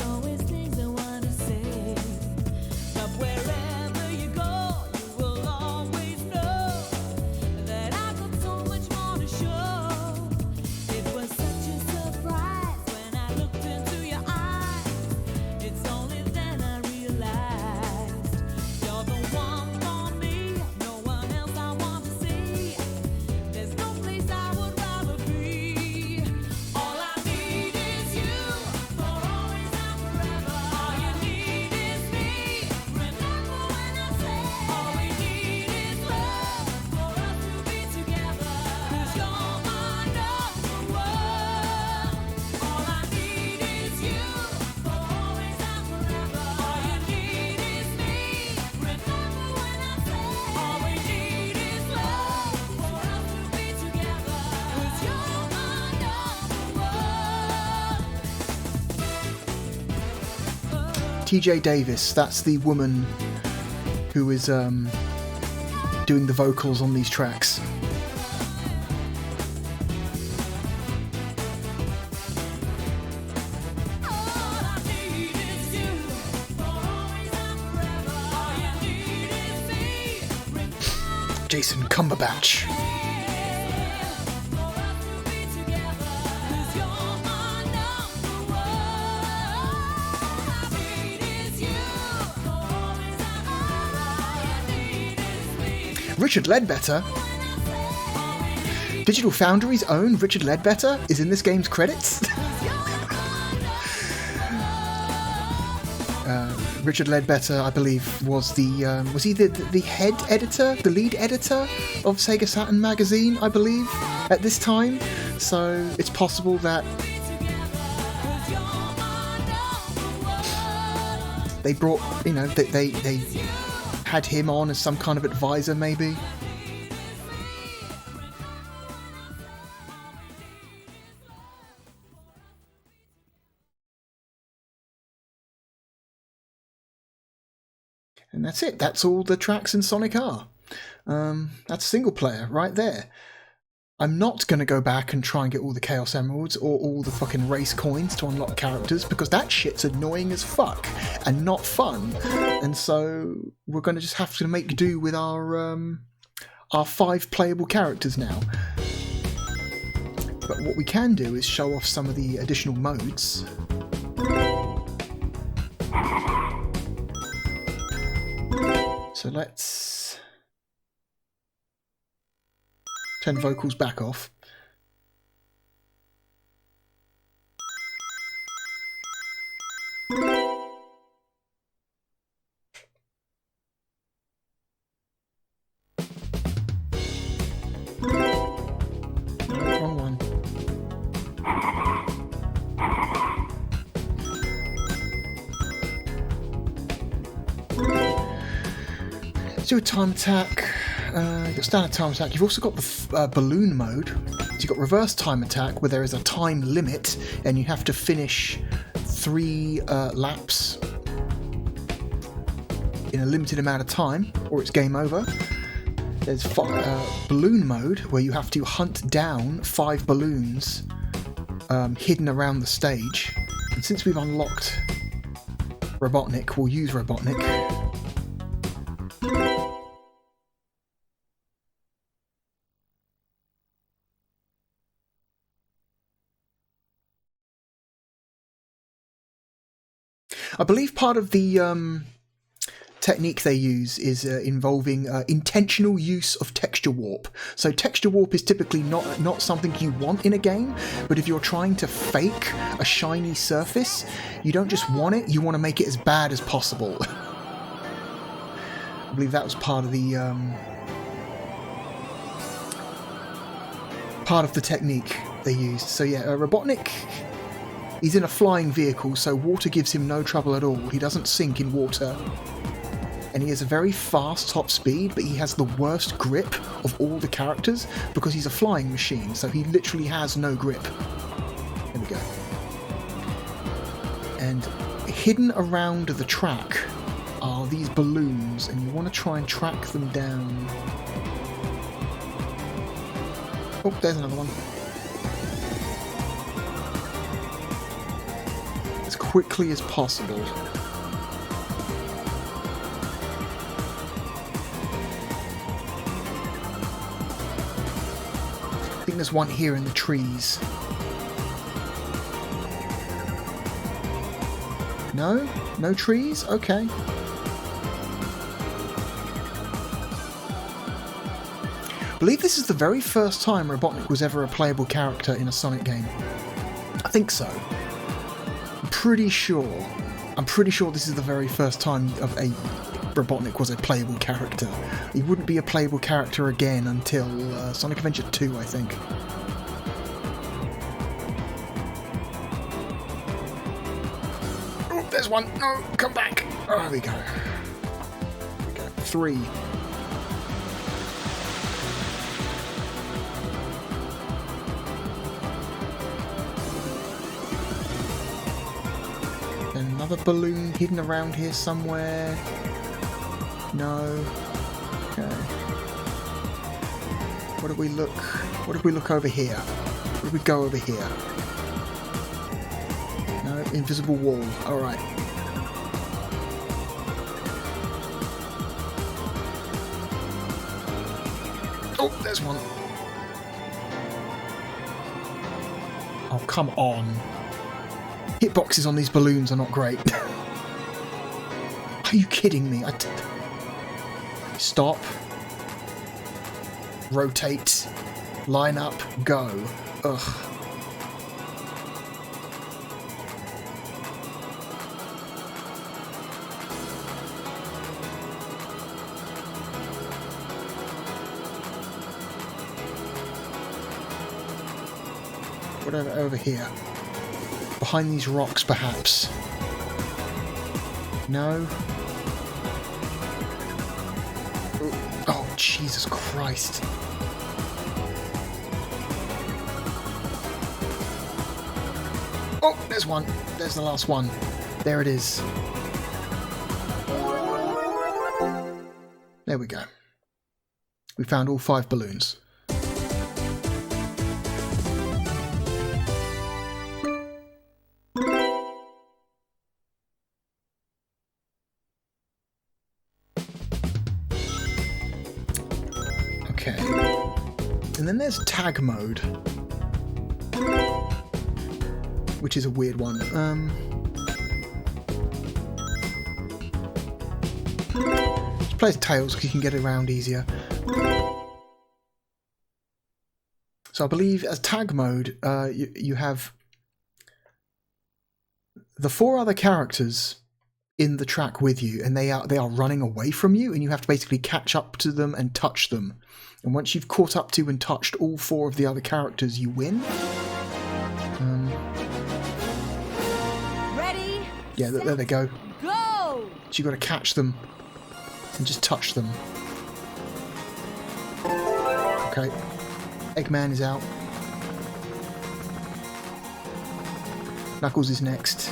Always think TJ Davis, that's the woman who is doing the vocals on these tracks. Jason Cumberbatch. Richard Ledbetter. Digital Foundry's own Richard Ledbetter is in this game's credits. Richard Ledbetter, I believe, was he the head editor, the lead editor of Sega Saturn magazine, I believe, at this time. So it's possible that they brought, they had him on as some kind of advisor, maybe. And that's it. That's all the tracks in Sonic are. That's single player right there. I'm not going to go back and try and get all the Chaos Emeralds or all the fucking race coins to unlock characters, because that shit's annoying as fuck and not fun. And so we're going to just have to make do with our 5 playable characters now. But what we can do is show off some of the additional modes. So let's turn vocals back off. Wrong one. Do a time attack. You've got standard time attack. You've also got the balloon mode. So you've got reverse time attack, where there is a time limit and you have to finish 3 laps in a limited amount of time, or it's game over. There's balloon mode, where you have to hunt down 5 balloons hidden around the stage. And since we've unlocked Robotnik, we'll use Robotnik. I believe part of the technique they use is involving intentional use of texture warp. So texture warp is typically not something you want in a game, but if you're trying to fake a shiny surface, you don't just want it, you want to make it as bad as possible. I believe that was part of the technique they used. So yeah, Robotnik, he's in a flying vehicle, so water gives him no trouble at all. He doesn't sink in water. And he has a very fast top speed, but he has the worst grip of all the characters because he's a flying machine, so he literally has no grip. There we go. And hidden around the track are these balloons, and you want to try and track them down. Oh, there's another one. As quickly as possible. I think there's one here in the trees. No? No trees? Okay. I believe this is the very first time Robotnik was ever a playable character in a Sonic game. I think so. I'm pretty sure this is the very first time of Robotnik was a playable character. He wouldn't be a playable character again until Sonic Adventure 2, I think. Oh, there's one! No, come back! Oh, there we go. There we go. 3. another balloon hidden around here somewhere? No. Okay. What do we look? What if we look over here? What if we go over here? No, invisible wall. All right. Oh, there's one. Oh, come on. Hitboxes on these balloons are not great. Are you kidding me? Stop. Rotate. Line up. Go. Ugh. Whatever over here. Behind these rocks, perhaps. No? Oh, Jesus Christ. Oh, there's one. There's the last one. There it is. There we go. We found all 5 balloons. Okay. And then there's tag mode, which is a weird one. Let's play as Tails because you can get around easier. So I believe as tag mode, you have the 4 other characters in the track with you, and they are running away from you, and you have to basically catch up to them and touch them. And once you've caught up to and touched all 4 of the other characters, you win. Ready? Yeah, there they go. Go! So you've got to catch them and just touch them. Okay. Eggman is out. Knuckles is next.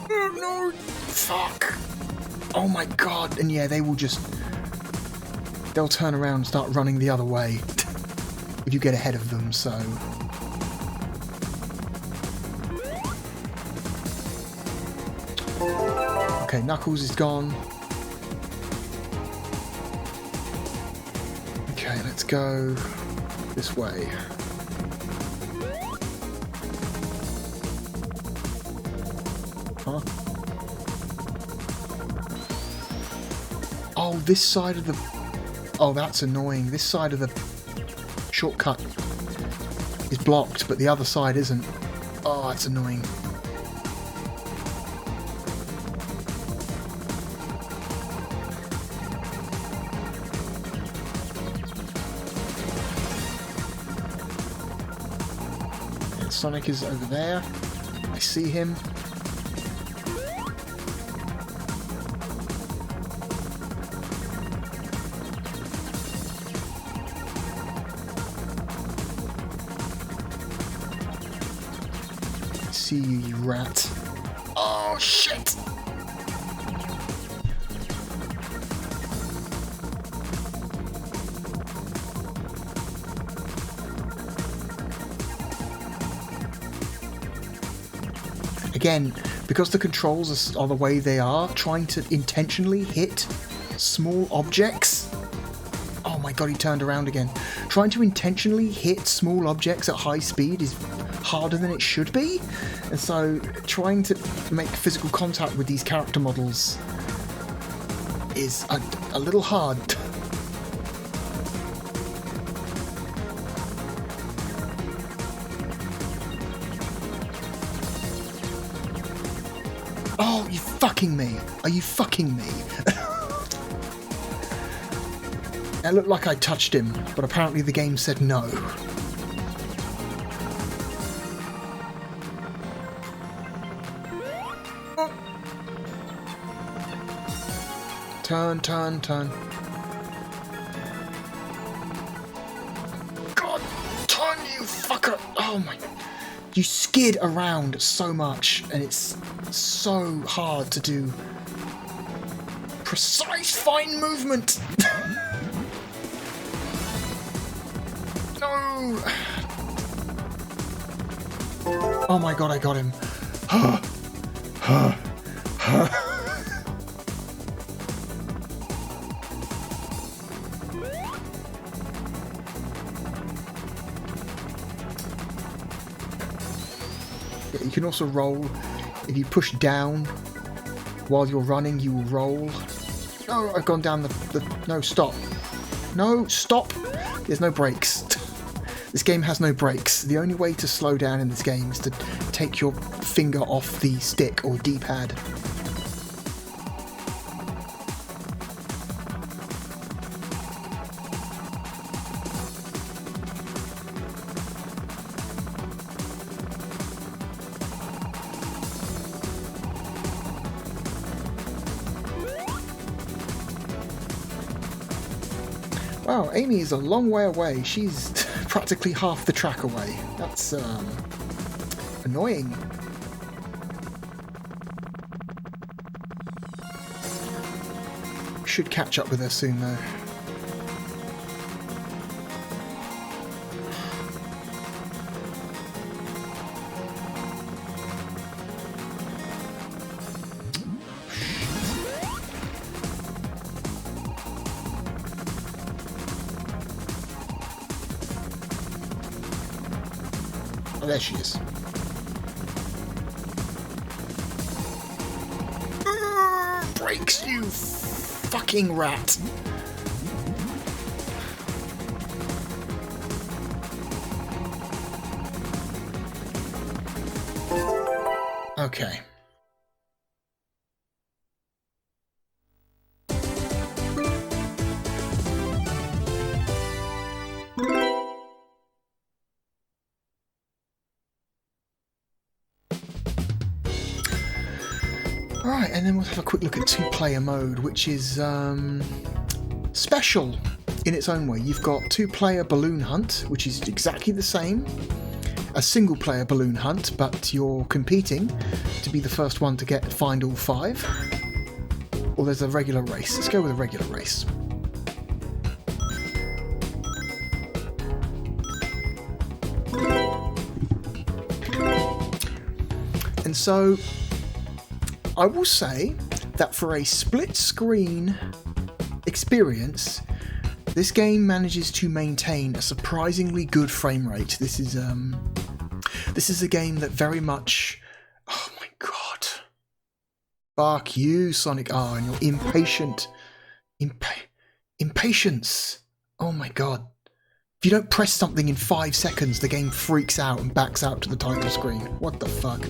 Oh no! Fuck! Oh my god! And yeah, they'll turn around and start running the other way if you get ahead of them, so... Okay, Knuckles is gone. Okay, let's go this way. Huh? Oh, this side of the... Oh, that's annoying. This side of the shortcut is blocked, but the other side isn't. Oh, that's annoying. And Sonic is over there. I see him. See you, you rat. Oh, shit! Again, because the controls are the way they are, trying to intentionally hit small objects... Oh my god, he turned around again. Trying to intentionally hit small objects at high speed is harder than it should be. And so trying to make physical contact with these character models is a little hard. Oh, you fucking me. Are you fucking me? It looked like I touched him, but apparently the game said no. Turn, turn, turn. God, turn, you fucker! Oh my... you skid around so much, and it's so hard to do precise, fine movement. No. Oh my god, I got him. You can also roll. If you push down while you're running, you will roll. Oh, I've gone down the... No, stop. No, stop. There's no brakes. This game has no brakes. The only way to slow down in this game is to take your finger off the stick or D-pad. Wow, Amy is a long way away. She's practically half the track away. That's annoying. Should catch up with her soon though. Oh, there she is. Brakes, you fucking rat. Okay. Right, and then we'll have a quick look at two-player mode, which is special in its own way. You've got two-player balloon hunt, which is exactly the same as single-player balloon hunt, but you're competing to be the first one to find all 5. Or there's a regular race. Let's go with a regular race. And so I will say that for a split-screen experience, this game manages to maintain a surprisingly good frame rate. This is a game that very much... Oh my god. Fuck you, Sonic R, and your impatient... Impatience. Oh my god. If you don't press something in 5 seconds, the game freaks out and backs out to the title screen. What the fuck?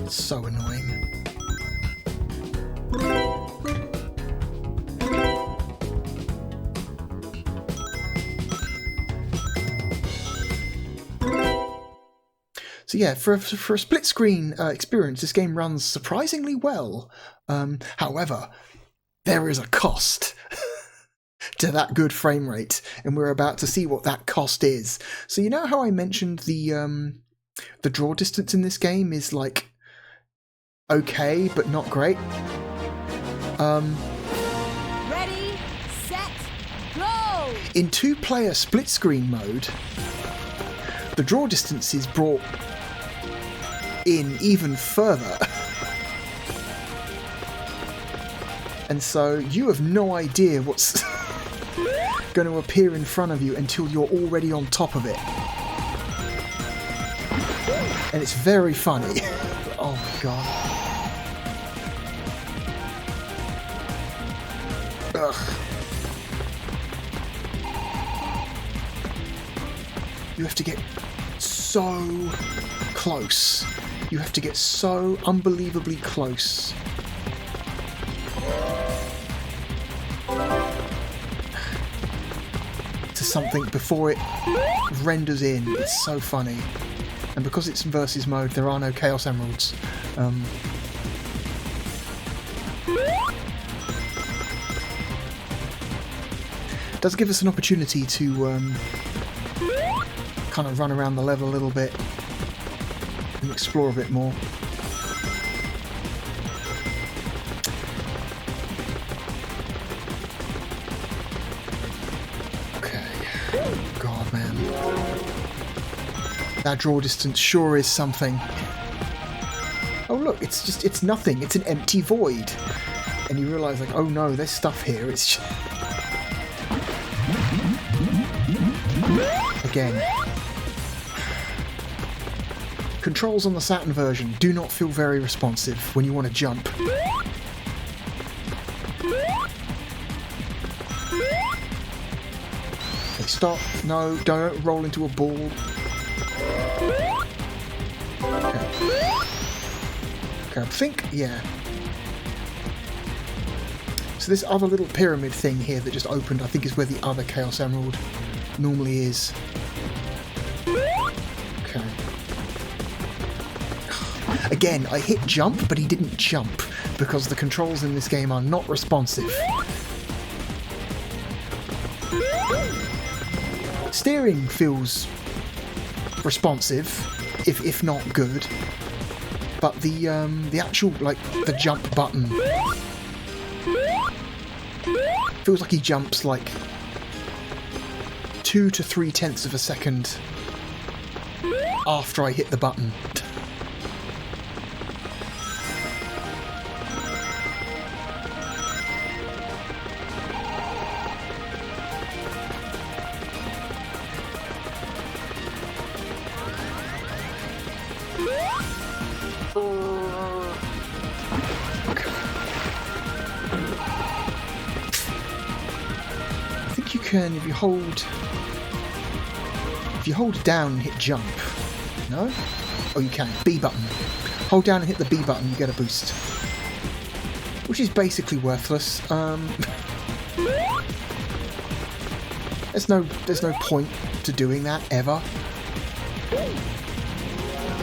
It's so annoying. So yeah, for a split-screen experience, this game runs surprisingly well. However, there is a cost to that good frame rate, and we're about to see what that cost is. So you know how I mentioned the draw distance in this game is like okay, but not great? Ready, set, go! In two-player split-screen mode, the draw distance is brought in even further. And so you have no idea what's going to appear in front of you until you're already on top of it. And it's very funny. Oh my god. Ugh. You have to get so close. You have to get so unbelievably close. To something before it renders in. It's so funny. And because it's versus mode, there are no Chaos Emeralds. It does give us an opportunity to kind of run around the level a little bit and explore a bit more. Okay. God, man. That draw distance sure is something. Oh look, it's nothing. It's an empty void. And you realise, like, oh no, there's stuff here. It's just... Again. Controls on the Saturn version do not feel very responsive when you want to jump. Okay, stop. No, don't roll into a ball. Okay, I think, yeah. So this other little pyramid thing here that just opened, I think is where the other Chaos Emerald normally is. Okay. Again, I hit jump, but he didn't jump, because the controls in this game are not responsive. Steering feels responsive, if not good. But the actual, like, the jump button feels like he jumps like 2 to 3/10 of a second after I hit the button. Can if you hold down and hit jump. No? Oh, you can. B button. Hold down and hit the B button, you get a boost. Which is basically worthless. There's no point to doing that ever.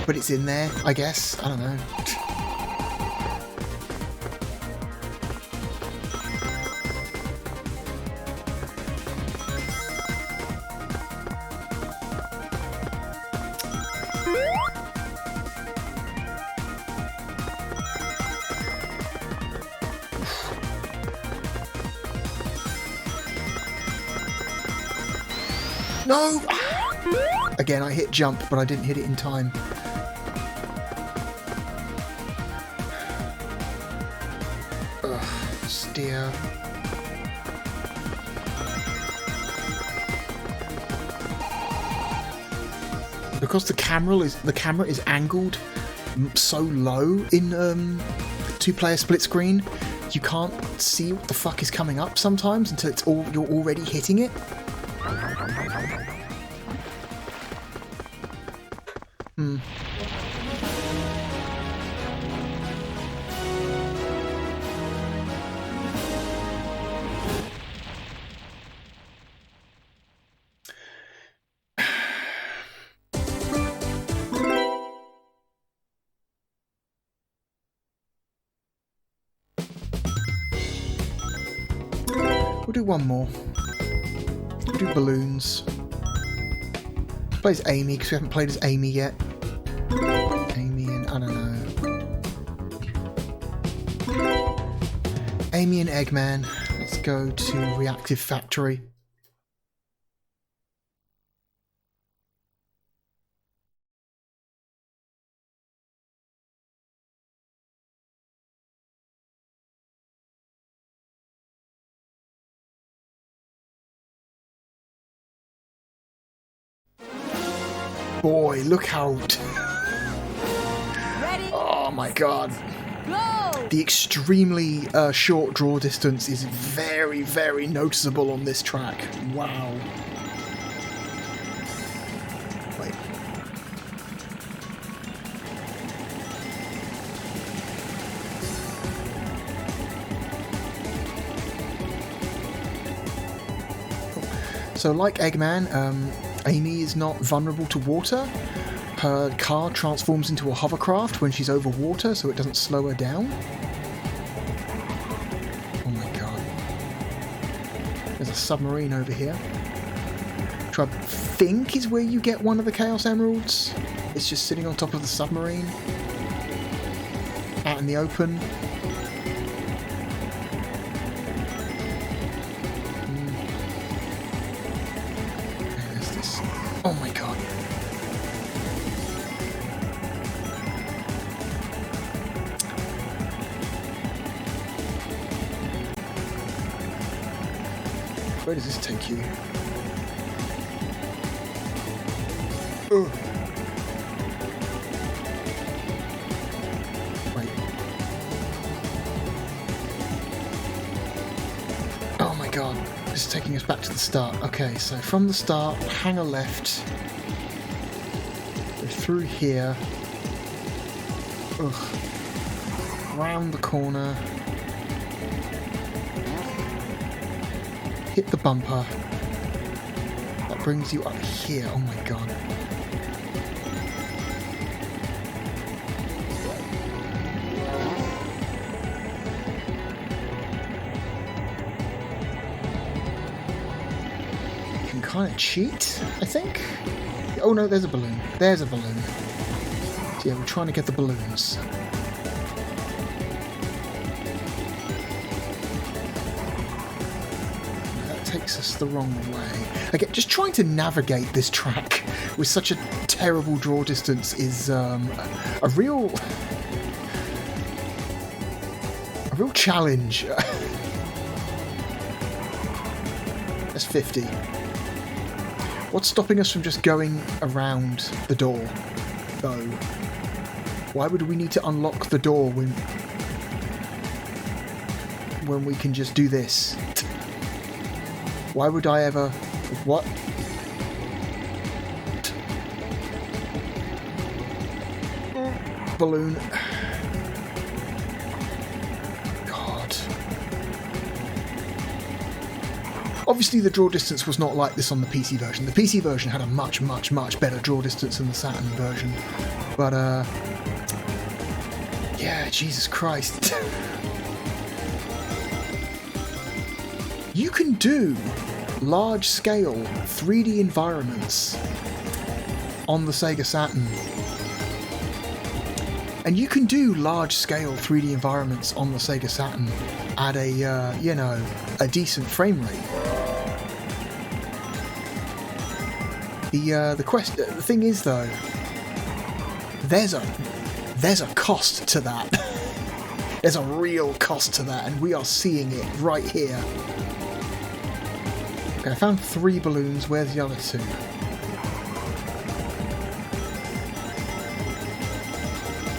But it's in there, I guess. I don't know. No! Again, I hit jump, but I didn't hit it in time. Ugh, steer. Because the camera is angled so low in 2-player split screen, you can't see what the fuck is coming up sometimes until you're already hitting it. We'll do one more. We'll do balloons. Let's play as Amy, because we haven't played as Amy yet. Amy and, I don't know. Amy and Eggman. Let's go to Reactive Factory. Boy, look how... Oh my god. The extremely short draw distance is very, very noticeable on this track. Wow. Wait. So like Eggman, Amy is not vulnerable to water. Her car transforms into a hovercraft when she's over water, so it doesn't slow her down. Oh my god. There's a submarine over here, which I think is where you get one of the Chaos Emeralds. It's just sitting on top of the submarine. Out in the open. There's this. Oh my god. Where does this take you? Ugh. Wait. Oh my god. This is taking us back to the start. Okay, so from the start, hang a left. Go through here. Ugh. Round the corner. Hit the bumper. That brings you up here. Oh my god. You can kind of cheat, I think. Oh no, there's a balloon. There's a balloon. So yeah, we're trying to get the balloons. Takes us the wrong way. Again, just trying to navigate this track with such a terrible draw distance is a real challenge. That's 50. What's stopping us from just going around the door, though? Why would we need to unlock the door when we can just do this? Why would I ever... What? Balloon. God. Obviously the draw distance was not like this on the PC version. The PC version had a much, much, much better draw distance than the Saturn version. But, yeah, Jesus Christ. You can do large-scale 3D environments on the Sega Saturn. And you can do large-scale 3D environments on the Sega Saturn at a, you know, a decent frame rate. The thing is, though, there's a cost to that. There's a real cost to that, and we are seeing it right here. Okay, I found 3 balloons. Where's the other 2?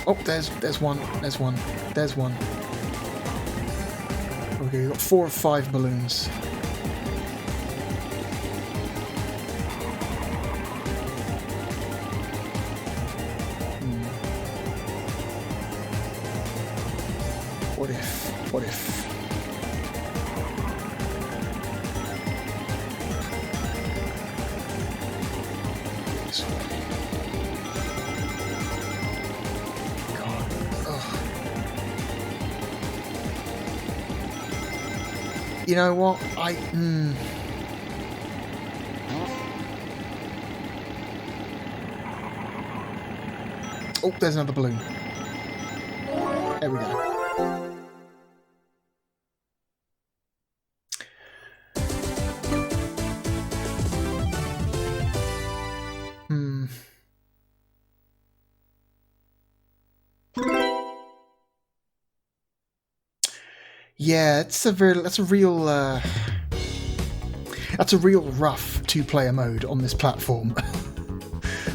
Oh, there's one. There's one. There's one. Okay, we've got 4 of 5 balloons. What if? What if? This way. God. Ugh. You know what? Oh, there's another balloon. There we go. Yeah, that's a real rough 2-player mode on this platform.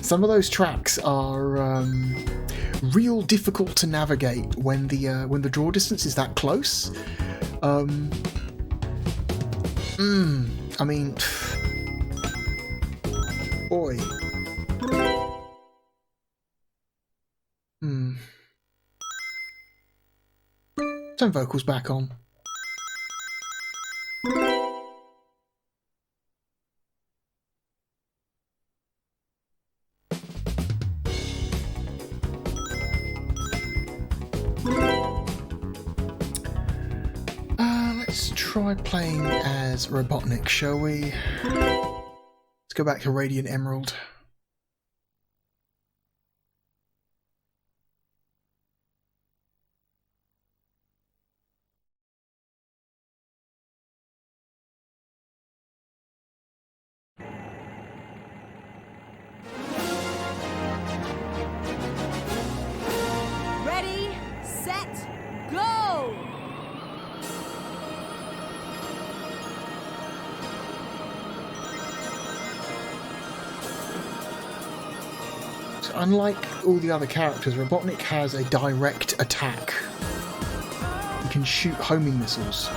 Some of those tracks are real difficult to navigate when the draw distance is that close. I mean, boy. Turn vocals back on. Let's try playing as Robotnik, shall we? Let's go back to Radiant Emerald. Ready, set, go! So unlike all the other characters, Robotnik has a direct attack. He can shoot homing missiles.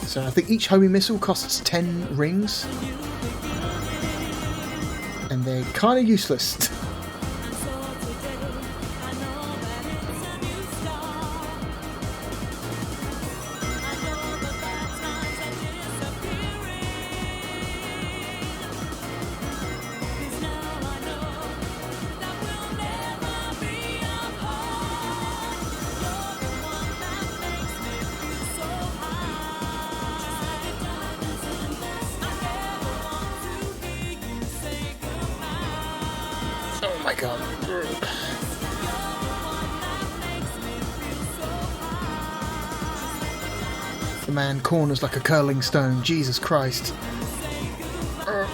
So I think each homing missile costs 10 rings. And they're kind of useless. Oh my god. The man corners like a curling stone. Jesus Christ. There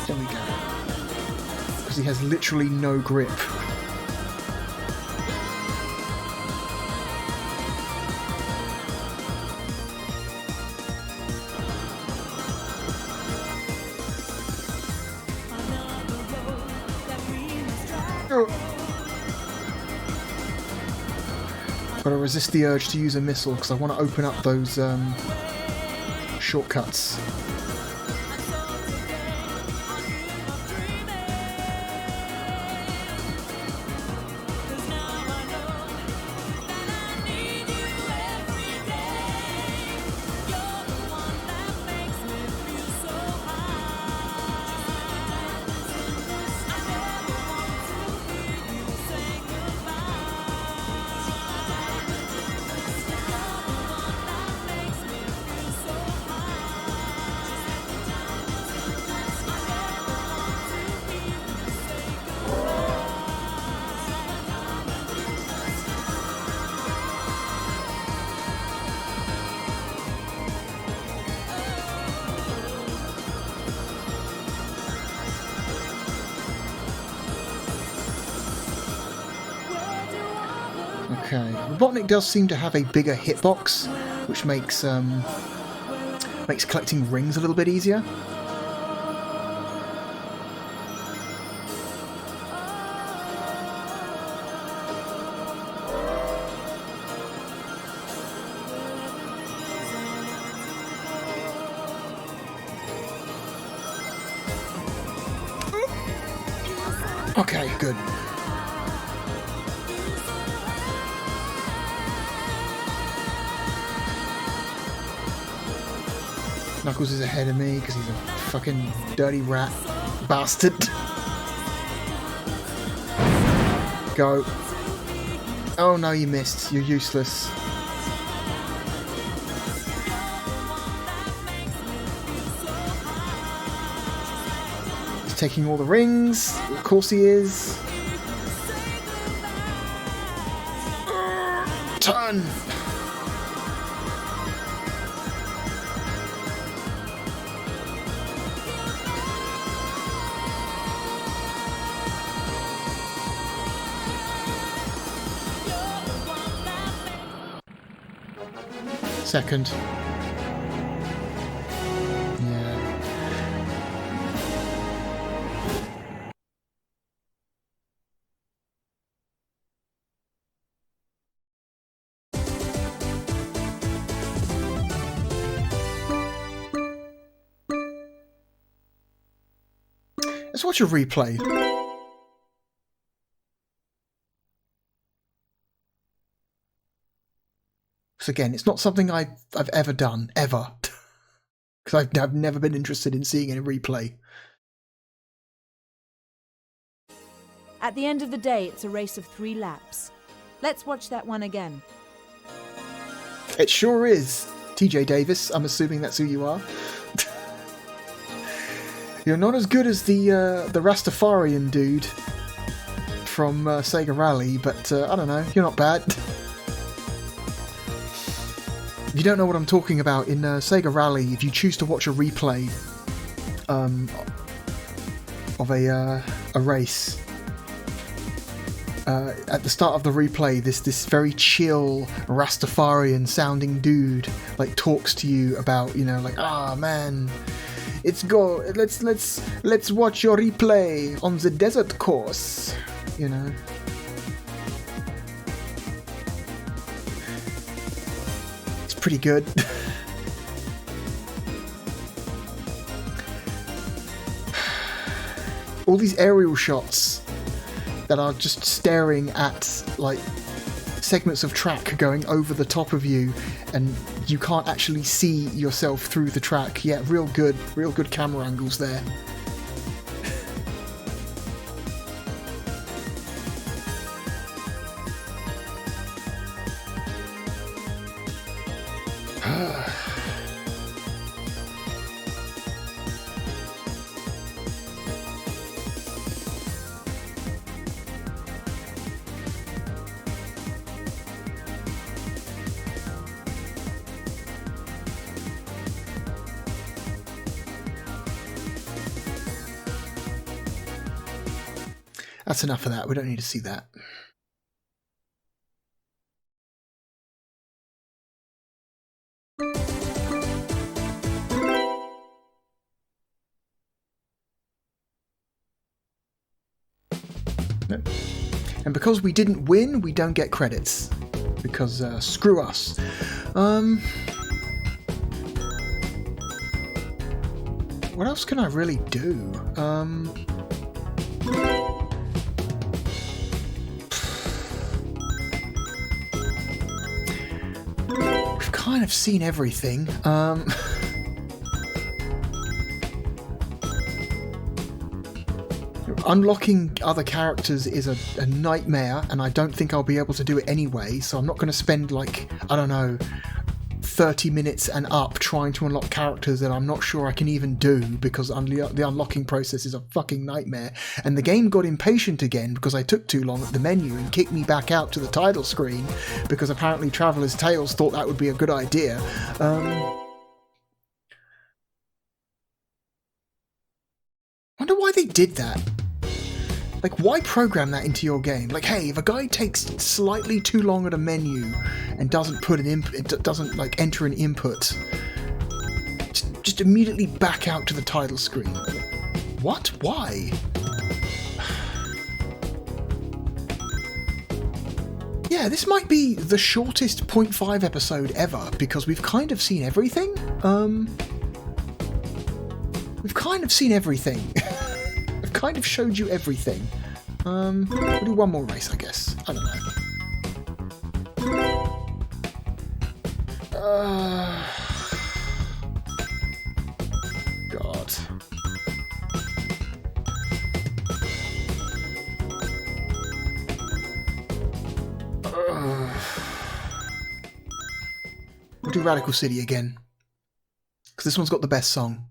we go. Because he has literally no grip. Gotta resist the urge to use a missile because I want to open up those shortcuts. Okay, Robotnik does seem to have a bigger hitbox, which makes collecting rings a little bit easier. Okay, good. Knuckles is ahead of me because he's a fucking dirty rat bastard. Go. Oh no, you missed. You're useless. He's taking all the rings. Of course he is. Turn! Second. Yeah. Let's watch a replay. Because again, it's not something I've ever done, ever. Because I've never been interested in seeing a replay. At the end of the day, it's a race of 3 laps. Let's watch that one again. It sure is. TJ Davis, I'm assuming that's who you are. You're not as good as the Rastafarian dude from Sega Rally, but I don't know, you're not bad. If you don't know what I'm talking about, in Sega Rally, if you choose to watch a replay of a race, at the start of the replay, this very chill Rastafarian sounding dude like talks to you about, you know, like, ah man, let's watch your replay on the desert course, you know. It's pretty good. All these aerial shots that are just staring at like segments of track going over the top of you, and you can't actually see yourself through the track. Yeah, real good camera angles there. That's enough of that. We don't need to see that. No. And because we didn't win, we don't get credits. Because screw us. What else can I really do? Kind of seen everything. Unlocking other characters is a nightmare, and I don't think I'll be able to do it anyway, so I'm not going to spend, like, I don't know, 30 minutes and up trying to unlock characters that I'm not sure I can even do, because the unlocking process is a fucking nightmare. And the game got impatient again because I took too long at the menu and kicked me back out to the title screen, because apparently Traveller's Tales thought that would be a good idea. Wonder why they did that. Like, why program that into your game? Like, hey, if a guy takes slightly too long at a menu and doesn't put an input, doesn't like enter an input, just immediately back out to the title screen. What? Why? Yeah, this might be the shortest 0.5 episode ever, because we've kind of seen everything. We've kind of seen everything. I've kind of showed you everything. We'll do one more race, I guess. I don't know. God. We'll do Radical City again, because this one's got the best song.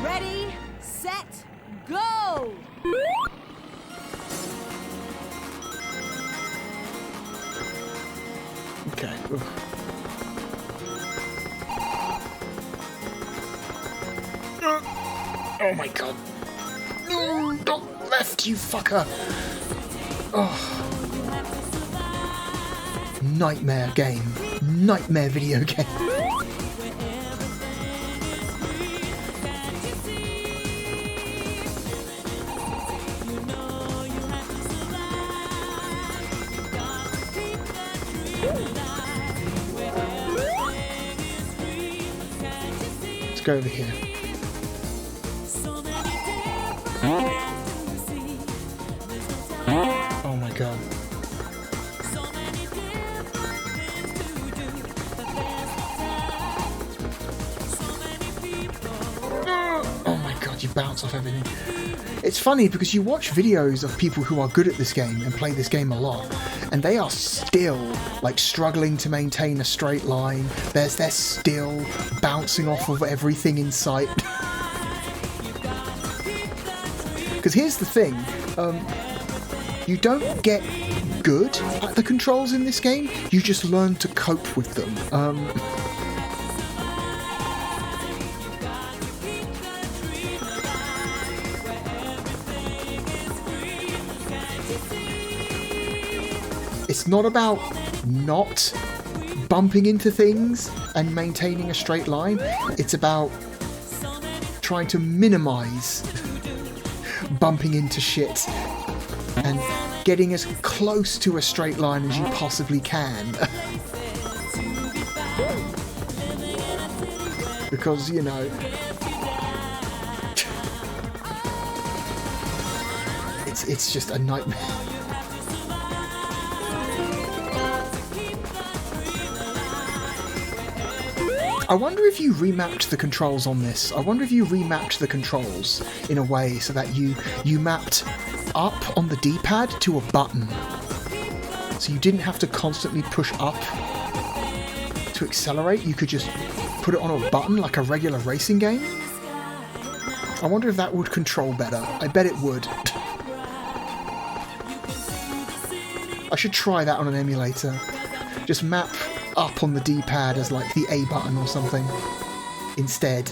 Ready, set, go! Okay. Oh my god. No, don't left, you fucker. Oh. Nightmare game. Nightmare video game. Let's go over here. Oh my god. Oh my god, you bounce off everything. It's funny because you watch videos of people who are good at this game and play this game a lot, and they are still like struggling to maintain a straight line. They're still bouncing off of everything in sight. Because here's the thing, you don't get good at the controls in this game, you just learn to cope with them. It's not about not bumping into things and maintaining a straight line. It's about trying to minimize bumping into shit and getting as close to a straight line as you possibly can. Because, you know, it's just a nightmare. I wonder if you remapped the controls on this. I wonder if you remapped the controls in a way so that you mapped up on the D-pad to a button. So you didn't have to constantly push up to accelerate. You could just put it on a button like a regular racing game. I wonder if that would control better. I bet it would. I should try that on an emulator. Just map up on the D-pad as like the A button or something instead.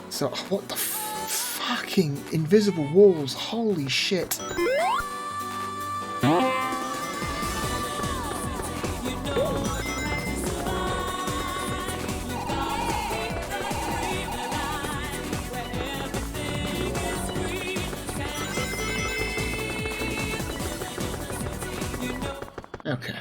So, what the fucking invisible walls, holy shit. Okay.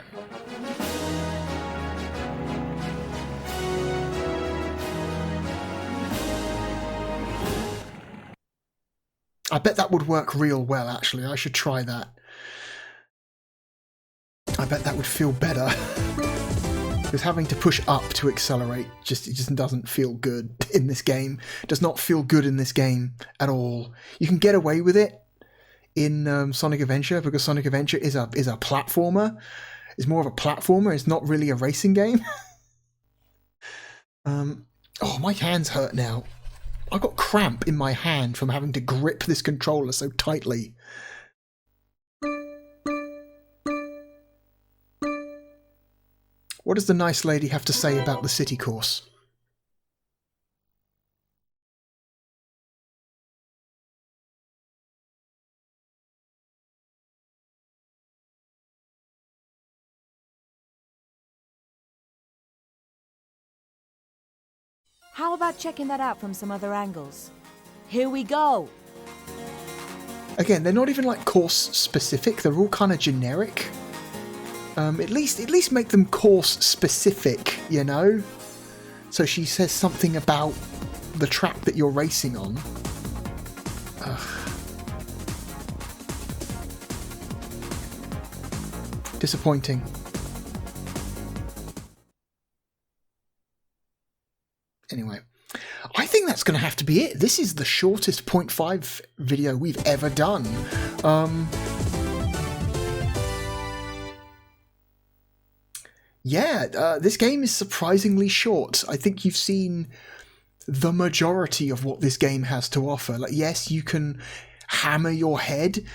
I bet that would work real well, actually. I should try that. I bet that would feel better. Because having to push up to accelerate it just doesn't feel good in this game. It does not feel good in this game at all. You can get away with it in Sonic Adventure because Sonic Adventure is a platformer. It's more of a platformer. It's not really a racing game. Oh, my hands hurt now. I got cramp in my hand from having to grip this controller so tightly. What does the nice lady have to say about the city course? How about checking that out from some other angles? Here we go! Again, they're not even like course specific, they're all kind of generic. At least make them course specific, you know? So she says something about the track that you're racing on. Ugh. Disappointing. Anyway, I think that's going to have to be it. This is the shortest 0.5 video we've ever done. Yeah, this game is surprisingly short. I think you've seen the majority of what this game has to offer. Like, yes, you can hammer your head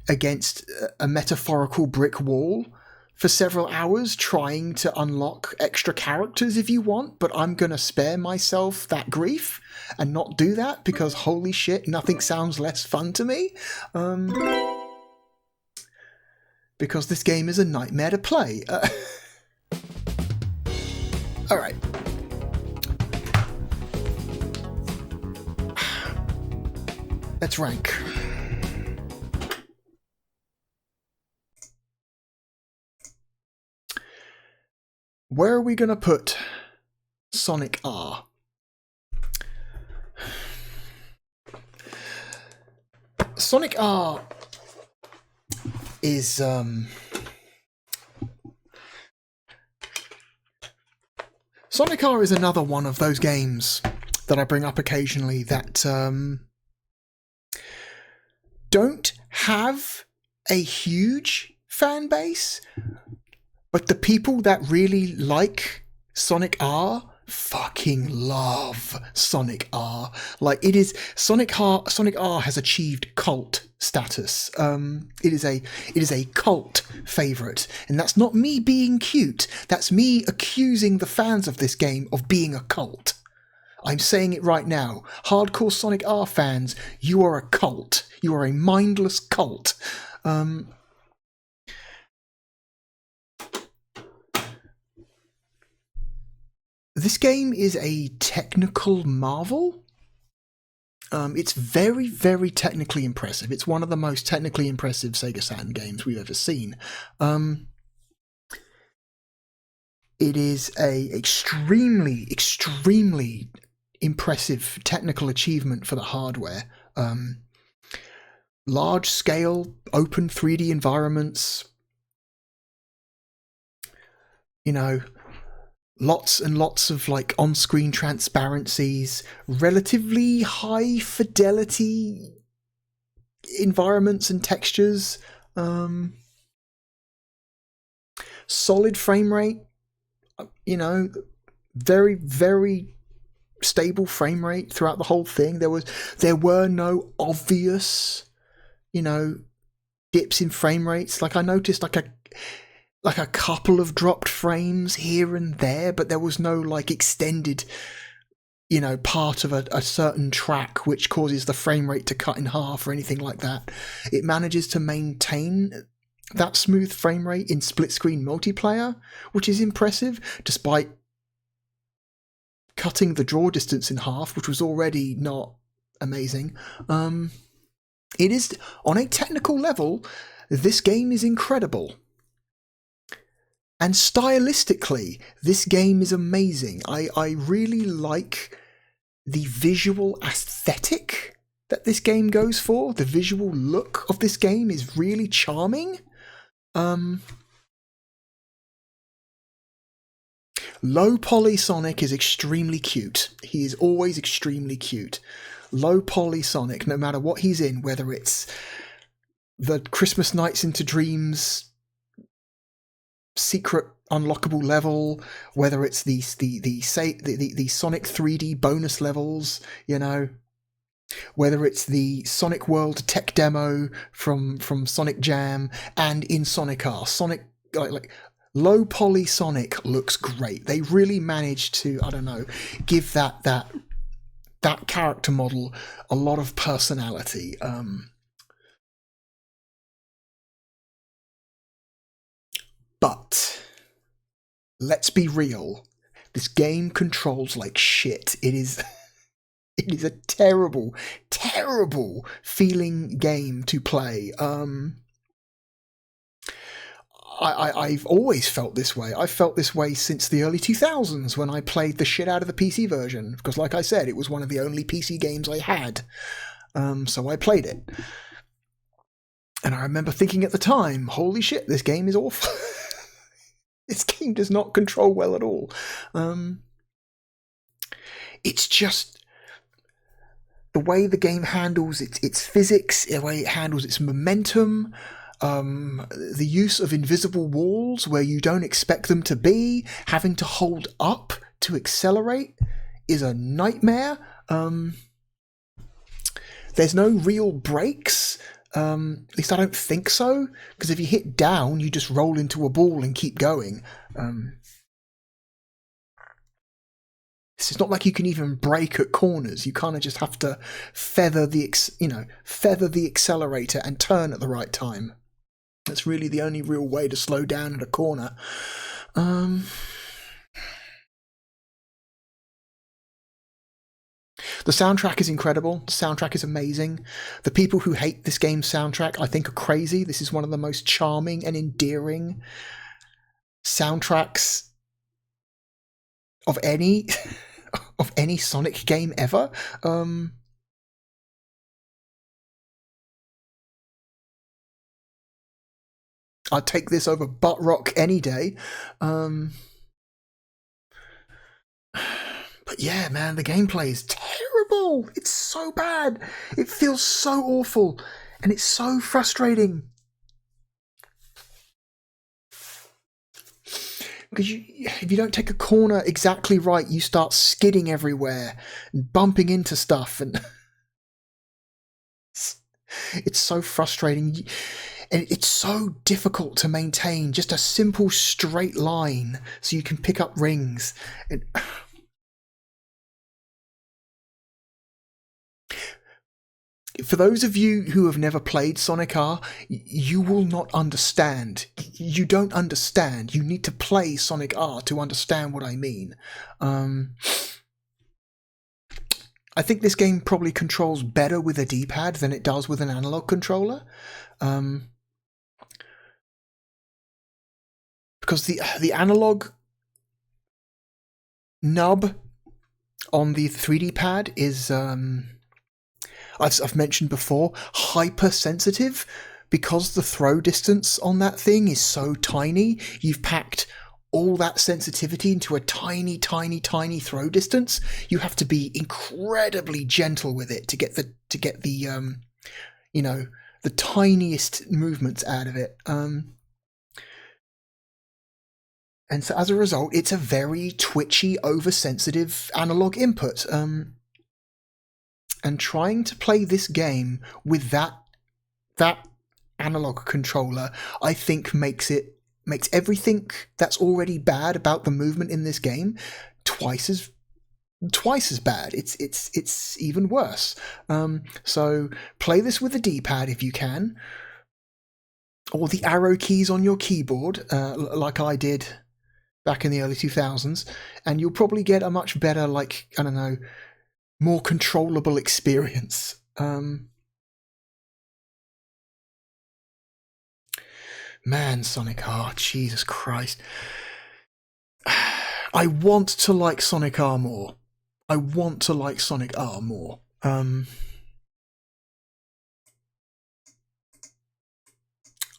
against a metaphorical brick wall for several hours trying to unlock extra characters if you want, but I'm gonna spare myself that grief and not do that because holy shit, nothing sounds less fun to me. Because this game is a nightmare to play. Alright. Let's rank. Where are we going to put Sonic R? Sonic R is Sonic R is another one of those games that I bring up occasionally that don't have a huge fan base, but the people that really like Sonic R fucking love Sonic R. Like, it is Sonic R has achieved cult status. It is a cult favorite, and that's not me being cute. That's me accusing the fans of this game of being a cult. I'm saying it right now. Hardcore Sonic R fans, you are a cult. You are a mindless cult. This game is a technical marvel. It's very, very technically impressive. It's one of the most technically impressive Sega Saturn games we've ever seen. It is a extremely, extremely impressive technical achievement for the hardware. Large scale, open 3D environments. You know, lots and lots of like on-screen transparencies, relatively high fidelity environments and textures, solid frame rate, you know, very, very stable frame rate throughout the whole thing. There were no obvious, you know, dips in frame rates. Like, I noticed like a couple of dropped frames here and there, but there was no like extended, you know, part of a certain track which causes the frame rate to cut in half or anything like that. It manages to maintain that smooth frame rate in split-screen multiplayer, which is impressive, despite cutting the draw distance in half, which was already not amazing. It is, on a technical level, this game is incredible. And stylistically, this game is amazing. I really like the visual aesthetic that this game goes for. The visual look of this game is really charming. Low poly Sonic is extremely cute. He is always extremely cute. Low poly Sonic, no matter what he's in, whether it's the Christmas Nights into Dreams secret unlockable level, whether it's the Sonic 3D bonus levels, you know, whether it's the Sonic World tech demo from Sonic Jam, and in Sonic R, Sonic like low poly Sonic looks great. They really managed to, I don't know, give that character model a lot of personality. But let's be real. This game controls like shit. It is a terrible, terrible feeling game to play. I've always felt this way. I've felt this way since the early 2000s when I played the shit out of the PC version, because like I said, it was one of the only PC games I had. So I played it. And I remember thinking at the time, holy shit, this game is awful. This game does not control well at all. It's just the way the game handles its physics, the way it handles its momentum, the use of invisible walls where you don't expect them to be, having to hold up to accelerate is a nightmare. There's no real brakes. At least I don't think so, because if you hit down, you just roll into a ball and keep going. It's not like you can even brake at corners. You kind of just have to feather the accelerator and turn at the right time. That's really the only real way to slow down at a corner. The soundtrack is incredible. The soundtrack is amazing. The people who hate this game's soundtrack, I think, are crazy. This is one of the most charming and endearing soundtracks of any Sonic game ever. I'd take this over Butt Rock any day. But But yeah, man, the gameplay is terrible. It's so bad. It feels so awful. And it's so frustrating. Because if you don't take a corner exactly right, you start skidding everywhere and bumping into stuff. And it's so frustrating. And it's so difficult to maintain just a simple straight line so you can pick up rings. And for those of you who have never played Sonic R, you will not understand. You don't understand. You need to play Sonic R to understand what I mean. I think this game probably controls better with a D-pad than it does with an analog controller. Because the analog nub on the 3D pad is... I've mentioned before, hypersensitive. Because the throw distance on that thing is so tiny, you've packed all that sensitivity into a tiny, tiny, tiny throw distance. You have to be incredibly gentle with it to get the the tiniest movements out of it. And so as a result, it's a very twitchy, oversensitive analog input. And trying to play this game with that analog controller, I think makes everything that's already bad about the movement in this game twice as bad. It's even worse. So play this with the D-pad if you can, or the arrow keys on your keyboard, like I did back in the early 2000s, and you'll probably get a much better, like, I don't know, more controllable experience. Man, Sonic R, Jesus Christ. I want to like Sonic R more. I want to like Sonic R more.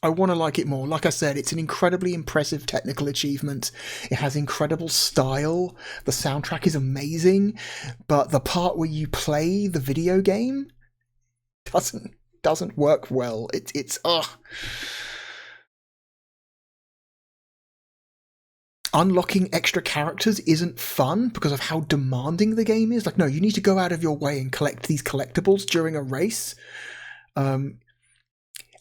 I want to like it more. Like I said, it's an incredibly impressive technical achievement. It has incredible style. The soundtrack is amazing, but the part where you play the video game doesn't work well. It's unlocking extra characters isn't fun because of how demanding the game is. Like, no, you need to go out of your way and collect these collectibles during a race.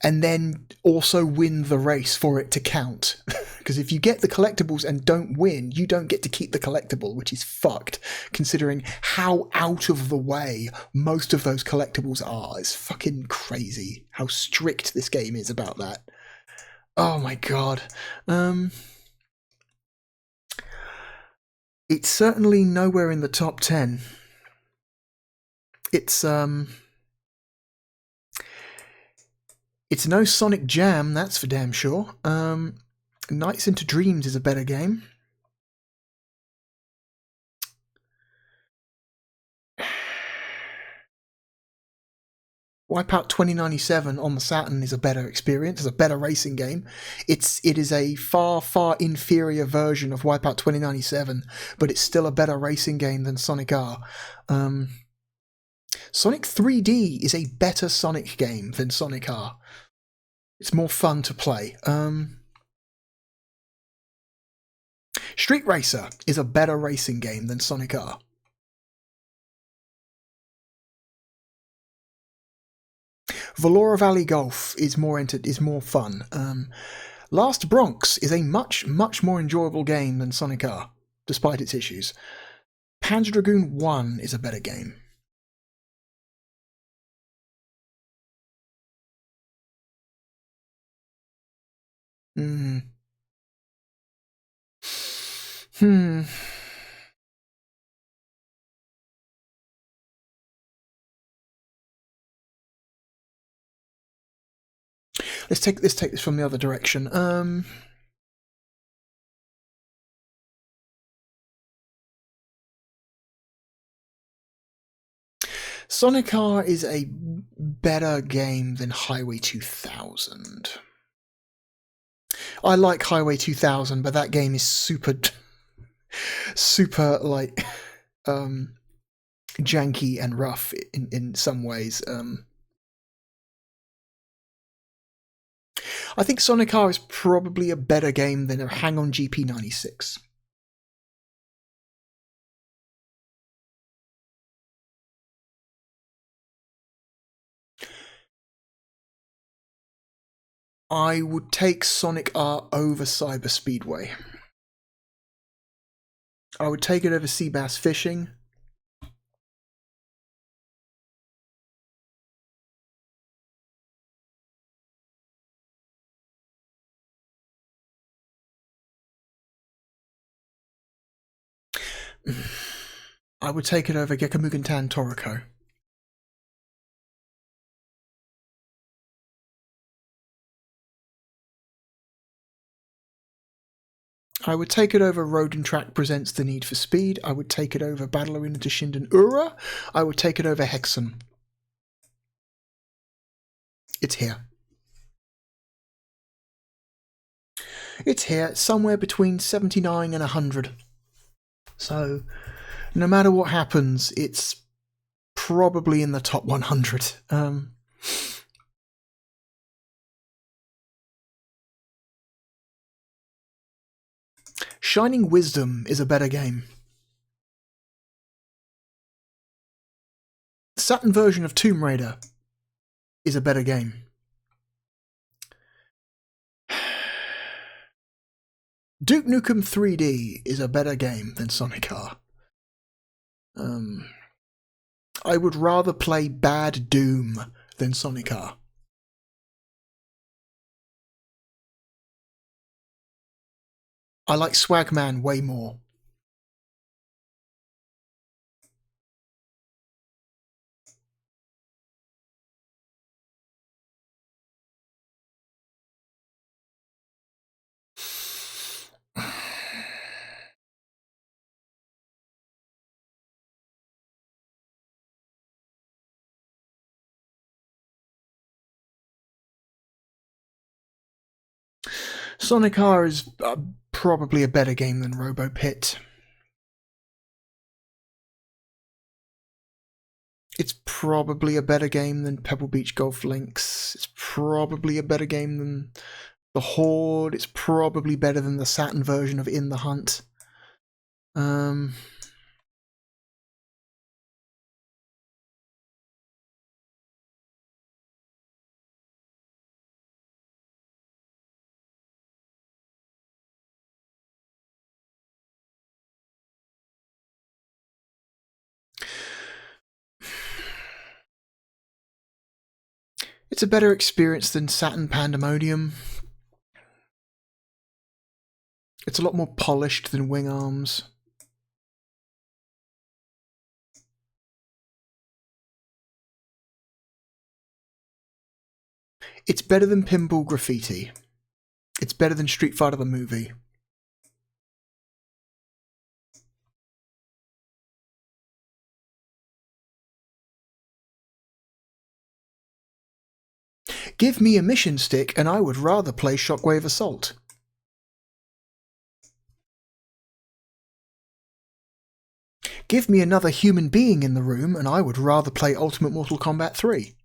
And then also win the race for it to count. Because if you get the collectibles and don't win, you don't get to keep the collectible, which is fucked, considering how out of the way most of those collectibles are. It's fucking crazy how strict this game is about that. Oh my god. It's certainly nowhere in the top 10. It's no Sonic Jam, that's for damn sure. Nights into Dreams is a better game. Wipeout 2097 on the Saturn is a better experience. It's a better racing game. It is a far, far inferior version of Wipeout 2097, but it's still a better racing game than Sonic R. Sonic 3D is a better Sonic game than Sonic R. It's more fun to play. Street Racer is a better racing game than Sonic R. Valora Valley Golf is more fun. Last Bronx is a much, much more enjoyable game than Sonic R, despite its issues. Panzer Dragoon 1 is a better game. Let's take this from the other direction. Sonic R is a better game than Highway 2000. I like Highway 2000, but that game is super like janky and rough in some ways. I think Sonic R is probably a better game than a Hang-On GP96. I would take Sonic R over Cyber Speedway. I would take it over Seabass Fishing. I would take it over Gekamugen Tan Toriko. I would take it over Road and Track Presents The Need for Speed. I would take it over Battle Arena to Shinden Ura. I would take it over Hexen. It's here. It's here, somewhere between 79 and 100. So, no matter what happens, it's probably in the top 100. Shining Wisdom is a better game. The Saturn version of Tomb Raider is a better game. Duke Nukem 3D is a better game than Sonic R. I would rather play Bad Doom than Sonic R. I like Swagman way more. Sonic R is probably a better game than Robo Pit. It's probably a better game than Pebble Beach Golf Links. It's probably a better game than The Horde. It's probably better than the Saturn version of In the Hunt. It's a better experience than Saturn Pandemonium. It's a lot more polished than Wing Arms. It's better than Pinball Graffiti. It's better than Street Fighter the movie. Give me a mission stick and I would rather play Shockwave Assault. Give me another human being in the room and I would rather play Ultimate Mortal Kombat 3.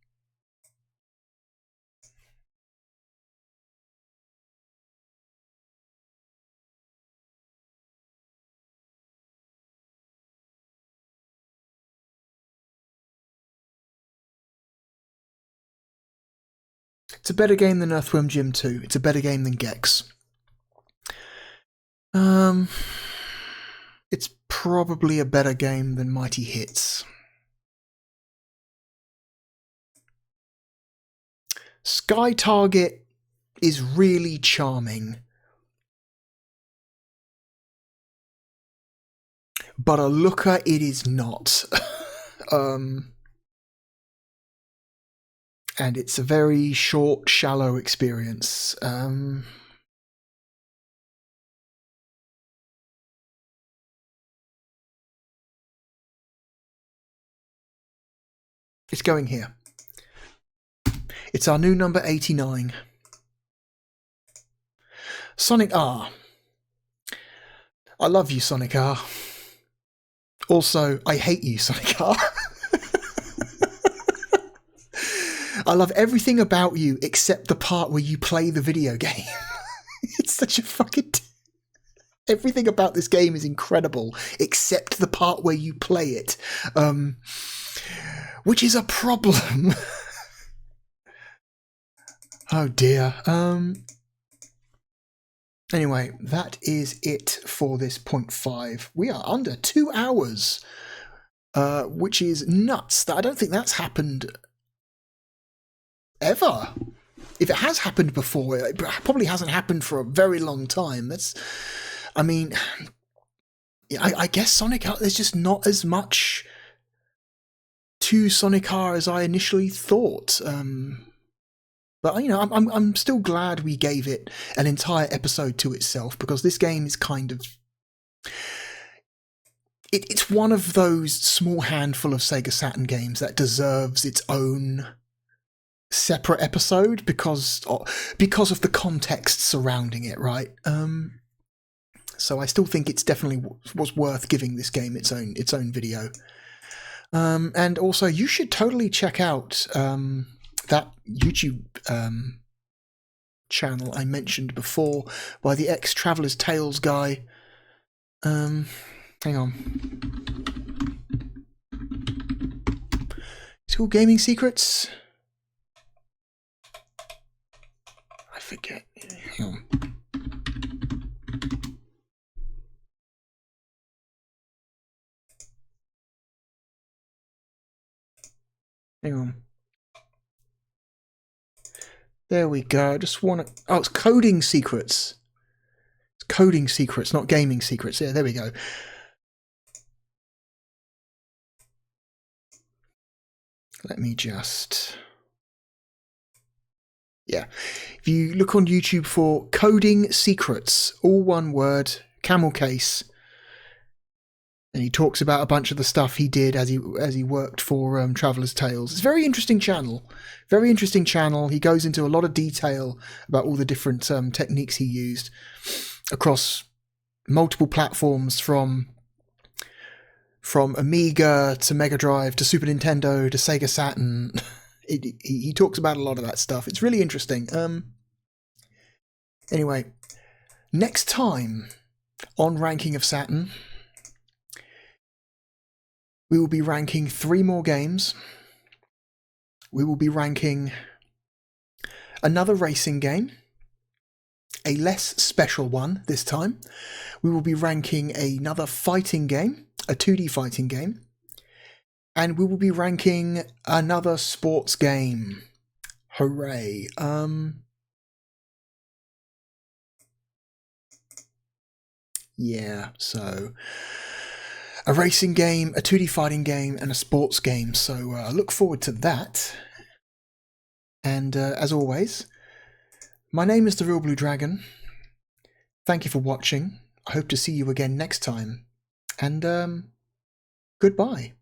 It's a better game than Earthworm Jim 2. It's a better game than Gex. It's probably a better game than Mighty Hits. Sky Target is really charming. But a looker it is not. And it's a very short, shallow experience. It's going here. It's our new number 89. Sonic R. I love you, Sonic R. Also, I hate you, Sonic R. I love everything about you except the part where you play the video game. It's such a fucking... Everything about this game is incredible except the part where you play it. Which is a problem. Oh dear. Anyway, that is it for this 0.5. We are under 2 hours, which is nuts. I don't think that's happened ever. If it has happened before, it probably hasn't happened for a very long time. I mean, I guess Sonic R, there's just not as much to Sonic R as I initially thought. But, you know, I'm still glad we gave it an entire episode to itself, because this game is kind of... It's one of those small handful of Sega Saturn games that deserves its own separate episode because of the context surrounding it, right? So I still think it's definitely was worth giving this game its own video. And also, you should totally check out that YouTube channel I mentioned before by the ex-Traveller's Tales guy. Hang on. It's called Gaming Secrets. I forget. Hang on. Hang on. There we go. I just want to... Oh, it's Coding Secrets. It's Coding Secrets, not Gaming Secrets. Yeah, there we go. Let me just... Yeah. If you look on YouTube for Coding Secrets, all one word, camel case, and he talks about a bunch of the stuff he did as he worked for Traveller's Tales. It's a very interesting channel. Very interesting channel. He goes into a lot of detail about all the different techniques he used across multiple platforms, from Amiga to Mega Drive to Super Nintendo to Sega Saturn. He talks about a lot of that stuff. It's really interesting. Anyway, next time on Ranking of Saturn, we will be ranking 3 more games. We will be ranking another racing game, a less special one this time. We will be ranking another fighting game, a 2D fighting game. And we will be ranking another sports game. Hooray. Yeah, so... a racing game, a 2D fighting game, and a sports game. So I look forward to that. And as always, my name is the Real Blue Dragon. Thank you for watching. I hope to see you again next time. And goodbye.